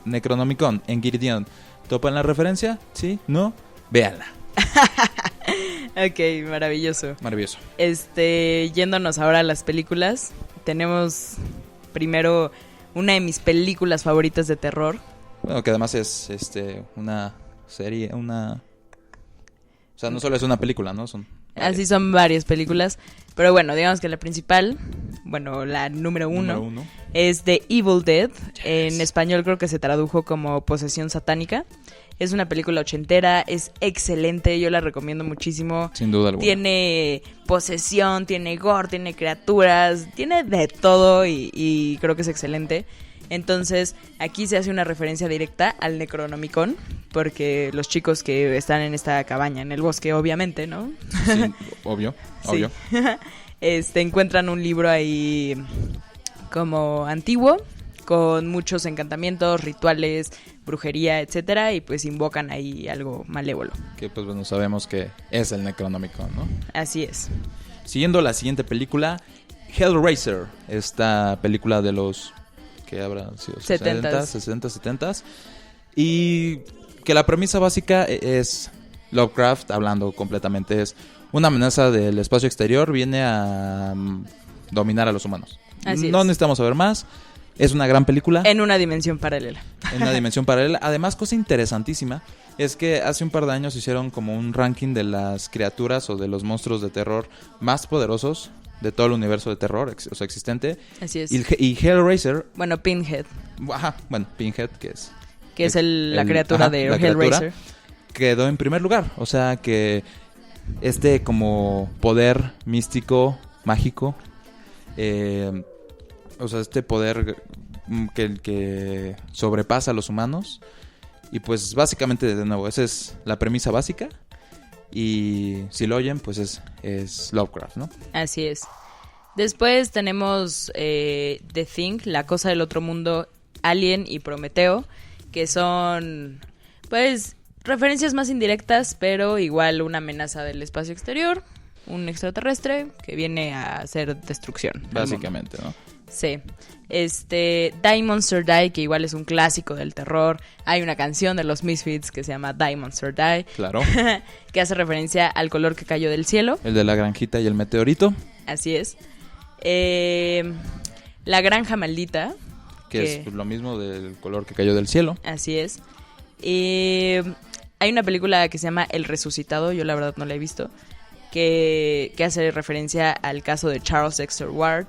Necronomicon, Enquiridión. ¿Topan la referencia? ¿Sí? ¿No? Véanla. Ok, maravilloso. Maravilloso. Yéndonos ahora a las películas, tenemos primero una de mis películas favoritas de terror. Bueno, que además es una serie, o sea, no solo es una película, ¿no? Así son varias películas. Pero bueno, digamos que la principal, bueno, la número uno es The Evil Dead. Yes. En español creo que se tradujo como Posesión Satánica. Es una película ochentera, es excelente, yo la recomiendo muchísimo. Sin duda alguna. Tiene posesión, tiene gore, tiene criaturas, tiene de todo y creo que es excelente. Entonces, aquí se hace una referencia directa al Necronomicon, porque los chicos que están en esta cabaña en el bosque, obviamente, ¿no? Sí, obvio. Encuentran un libro ahí como antiguo, con muchos encantamientos, rituales, brujería, etcétera, y pues invocan ahí algo malévolo. Que pues bueno, sabemos que es el Necronomicon, ¿no? Así es. Siguiendo la siguiente película, Hellraiser, esta película de los que habrá sido 60, 70, y que la premisa básica es Lovecraft hablando completamente, es una amenaza del espacio exterior, viene a dominar a los humanos. Así no es. necesitamos saber más. Es una gran película. En una dimensión paralela. En una dimensión paralela. Además, cosa interesantísima es que hace un par de años hicieron como un ranking de las criaturas o de los monstruos de terror más poderosos de todo el universo de terror existente. Así es. Y Hellraiser... Bueno, Pinhead. Ajá, bueno, Pinhead, que es... Que es la criatura de la Hellraiser. Criatura, quedó en primer lugar. O sea que como poder místico, mágico... o sea, este poder que sobrepasa a los humanos. Y pues básicamente, de nuevo, esa es la premisa básica. Y si lo oyen, pues es Lovecraft, ¿no? Así es. Después tenemos The Thing, La Cosa del Otro Mundo, Alien y Prometeo, que son, pues, referencias más indirectas, pero igual una amenaza del espacio exterior, un extraterrestre que viene a hacer destrucción. Básicamente, ¿no? Sí. Die Monster Die, que igual es un clásico del terror. Hay una canción de los Misfits que se llama Die Monster Die. Claro. Que hace referencia al color que cayó del cielo. El de la granjita y el meteorito. Así es. La Granja Maldita. Que es lo mismo del color que cayó del cielo. Así es. Hay una película que se llama El Resucitado, yo la verdad no la he visto, que hace referencia al caso de Charles Dexter Ward.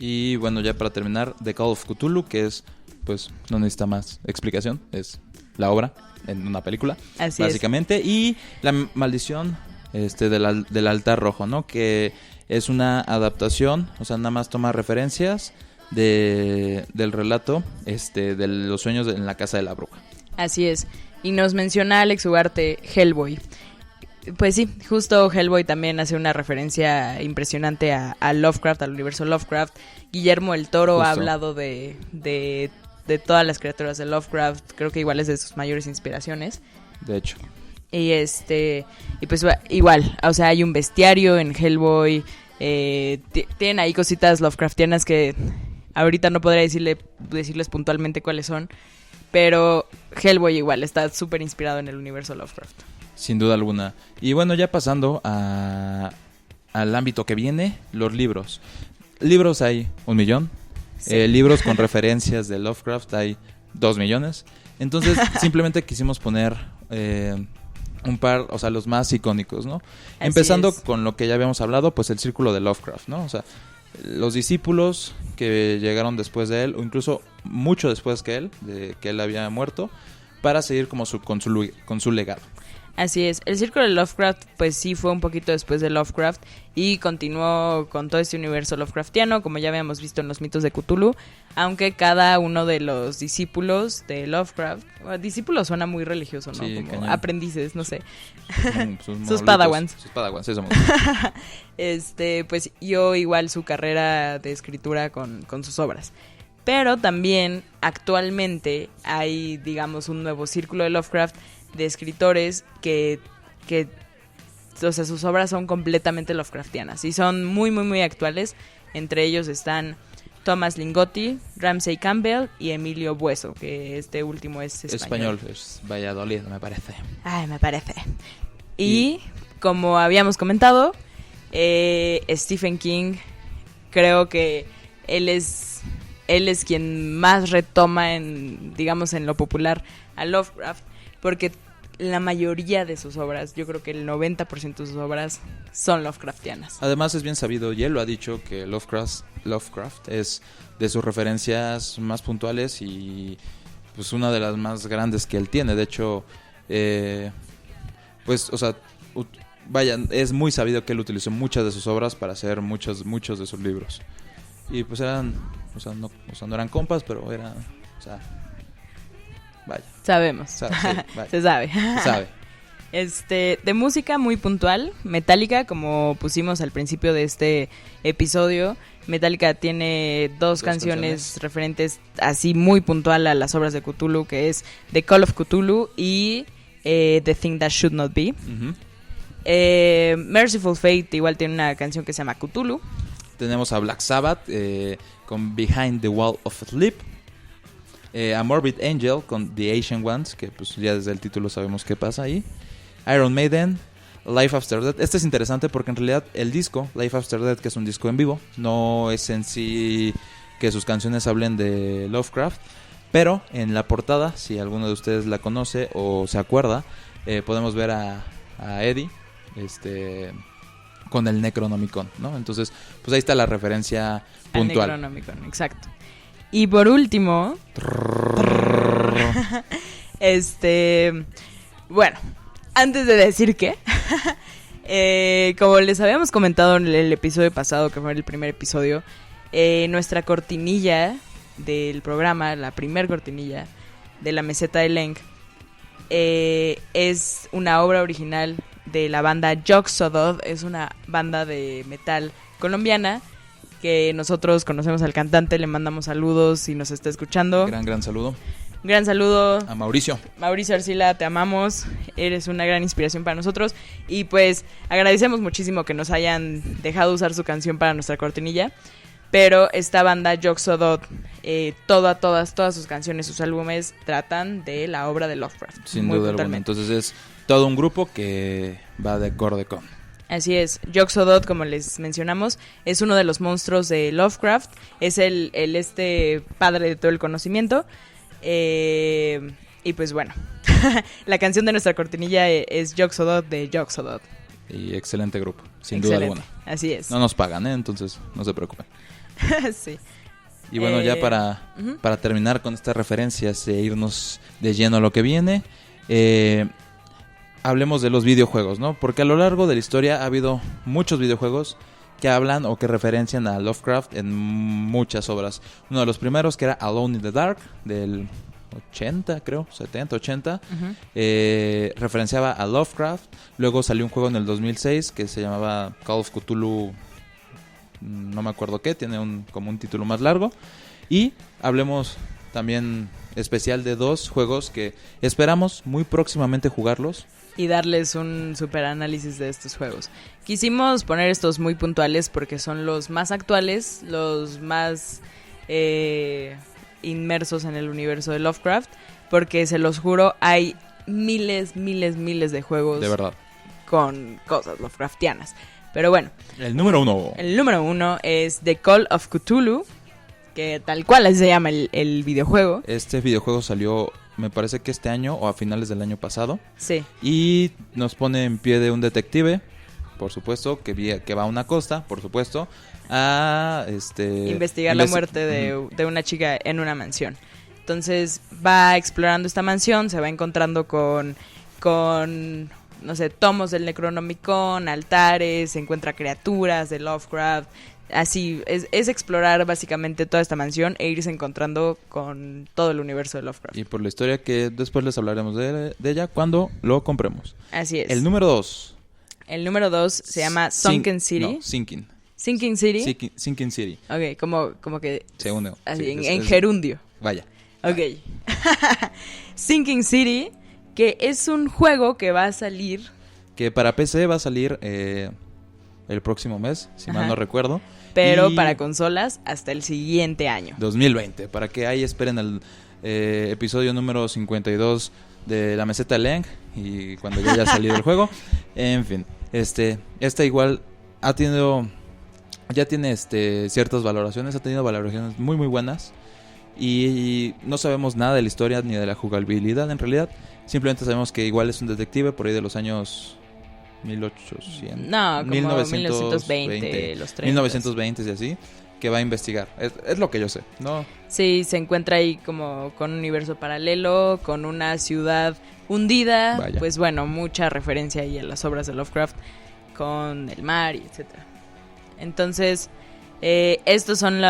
Y bueno, ya para terminar, The Call of Cthulhu, que es, pues, no necesita más explicación, es la obra en una película, así básicamente. Es. Y La Maldición del Altar Rojo, ¿no? Que es una adaptación, o sea, nada más toma referencias del relato de los sueños en la casa de la bruja. Así es. Y nos menciona Alex Ugarte Hellboy. Pues sí, justo Hellboy también hace una referencia impresionante a Lovecraft, al universo Lovecraft. Guillermo el Toro Justo. ha hablado de todas las criaturas de Lovecraft. Creo que igual es de sus mayores inspiraciones. De hecho. Y pues igual, o sea, hay un bestiario en Hellboy. Tienen ahí cositas Lovecraftianas que ahorita no podría decirles puntualmente cuáles son. Pero Hellboy igual está súper inspirado en el universo Lovecraft. Sin duda alguna. Y bueno, ya pasando al ámbito que viene, los libros. Libros hay 1 millón. Sí. Libros con referencias de Lovecraft hay 2 millones. Entonces, simplemente quisimos poner un par, o sea, los más icónicos, ¿no? Así Empezando es. con lo que ya habíamos hablado, pues el círculo de Lovecraft, ¿no? O sea, los discípulos que llegaron después de él, o incluso mucho después que él, de que él había muerto, para seguir como con su legado. Así es, el círculo de Lovecraft pues sí fue un poquito después de Lovecraft y continuó con todo este universo Lovecraftiano, como ya habíamos visto en los mitos de Cthulhu, aunque cada uno de los discípulos de Lovecraft, discípulos suena muy religioso, ¿no? Sí, como cañón. aprendices, no sé. Sus padawans. Sus padawans, eso. Pues yo igual su carrera de escritura con sus obras. Pero también actualmente hay, digamos, un nuevo círculo de Lovecraft de escritores que o sea, sus obras son completamente Lovecraftianas y son muy, muy, muy actuales. Entre ellos están Thomas Lingotti, Ramsey Campbell y Emilio Bueso, que este último es español. Es Valladolid, me parece. Ay, me parece. Y como habíamos comentado, Stephen King, creo que él es quien más retoma digamos, en lo popular a Lovecraft, porque la mayoría de sus obras, yo creo que el 90% de sus obras son Lovecraftianas. Además es bien sabido, y él lo ha dicho, que Lovecraft es de sus referencias más puntuales y pues una de las más grandes que él tiene. De hecho, pues, o sea, vaya, es muy sabido que él utilizó muchas de sus obras para hacer muchos de sus libros. Y pues eran, no eran compas, pero eran, o sea, Vaya. Sabemos. Sí, vaya. Se sabe. Se sabe. De música muy puntual, Metallica, como pusimos al principio de este episodio, Metallica tiene dos canciones referentes así muy puntual a las obras de Cthulhu, que es The Call of Cthulhu y The Thing That Should Not Be. Uh-huh. Merciful Fate igual tiene una canción que se llama Cthulhu. Tenemos a Black Sabbath con Behind the Wall of Sleep. A Morbid Angel con The Ancient Ones, que pues ya desde el título sabemos qué pasa ahí. Iron Maiden, Life After Death. Este es interesante porque en realidad el disco, Life After Death, que es un disco en vivo, no es en sí que sus canciones hablen de Lovecraft, pero en la portada, si alguno de ustedes la conoce o se acuerda, podemos ver a Eddie con el Necronomicon, ¿no? Entonces, pues ahí está la referencia puntual. Al Necronomicon, exacto. Y por último, bueno, antes de decir que, como les habíamos comentado en el episodio pasado, que fue el primer episodio, nuestra cortinilla del programa, la primer cortinilla de la meseta de Leng, es una obra original de la banda Yog-Sothoth. Es una banda de metal colombiana que nosotros conocemos al cantante, le mandamos saludos si nos está escuchando. Gran saludo. Gran saludo a Mauricio. Mauricio Arcila, te amamos, eres una gran inspiración para nosotros y pues agradecemos muchísimo que nos hayan dejado usar su canción para nuestra cortinilla. Pero esta banda Yog-Sothoth, todas sus canciones, sus álbumes tratan de la obra de Lovecraft. Sin duda alguna. Entonces es todo un grupo que va de acorde con. Así es, Yog-Sothoth, como les mencionamos, es uno de los monstruos de Lovecraft, es el padre de todo el conocimiento. Y pues bueno, la canción de nuestra cortinilla es Yog-Sothoth de Yog-Sothoth. Y excelente grupo, sin duda alguna. Así es. No nos pagan, entonces no se preocupen. Sí. Y bueno, ya para terminar con estas referencias e irnos de lleno a lo que viene, hablemos de los videojuegos, ¿no? Porque a lo largo de la historia ha habido muchos videojuegos que hablan o que referencian a Lovecraft en muchas obras. Uno de los primeros, que era Alone in the Dark, del 80, creo, 70, 80, referenciaba a Lovecraft. Luego salió un juego en el 2006 que se llamaba Call of Cthulhu, no me acuerdo qué, tiene como un título más largo. Y hablemos también especial de dos juegos que esperamos muy próximamente jugarlos y darles un super análisis de estos juegos. Quisimos poner estos muy puntuales porque son los más actuales, los más inmersos en el universo de Lovecraft, porque se los juro, hay miles de juegos de verdad con cosas Lovecraftianas. Pero bueno, el número uno es The Call of Cthulhu, que tal cual así se llama el videojuego. Este videojuego salió, me parece que este año o a finales del año pasado. Sí. Y nos pone en pie de un detective, por supuesto, que va a una costa, por supuesto, a investigar la muerte de una chica en una mansión. Entonces va explorando esta mansión, se va encontrando con no sé, tomos del Necronomicon, altares, se encuentra criaturas de Lovecraft. Así, es explorar básicamente toda esta mansión e irse encontrando con todo el universo de Lovecraft. Y por la historia que después les hablaremos de ella cuando lo compremos. Así es. El número 2. El número 2 se llama Sunken City. No, Sinking. Sinking City. Sinking City. Ok, como que... Se une. Así, sí, en gerundio. Vaya. Ok. Sinking City, que es un juego que va a salir... Que para PC va a salir el próximo mes, si mal no recuerdo. Pero para consolas hasta el siguiente año. 2020, para que ahí esperen el episodio número 52 de la meseta de Leng y cuando ya haya salido el juego. En fin, esta igual ha tenido, ya tiene ciertas valoraciones, ha tenido valoraciones muy buenas y no sabemos nada de la historia ni de la jugabilidad en realidad. Simplemente sabemos que igual es un detective por ahí de los años 1800. No, como 1920, los 30. 1920 y así, que va a investigar. Es lo que yo sé, ¿no? Sí, se encuentra ahí como con un universo paralelo, con una ciudad hundida. Vaya. Pues bueno, mucha referencia ahí a las obras de Lovecraft, con el mar y etcétera. Entonces, estos son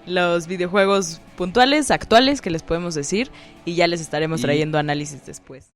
los videojuegos puntuales, actuales, que les podemos decir, y ya les estaremos Y- trayendo análisis después.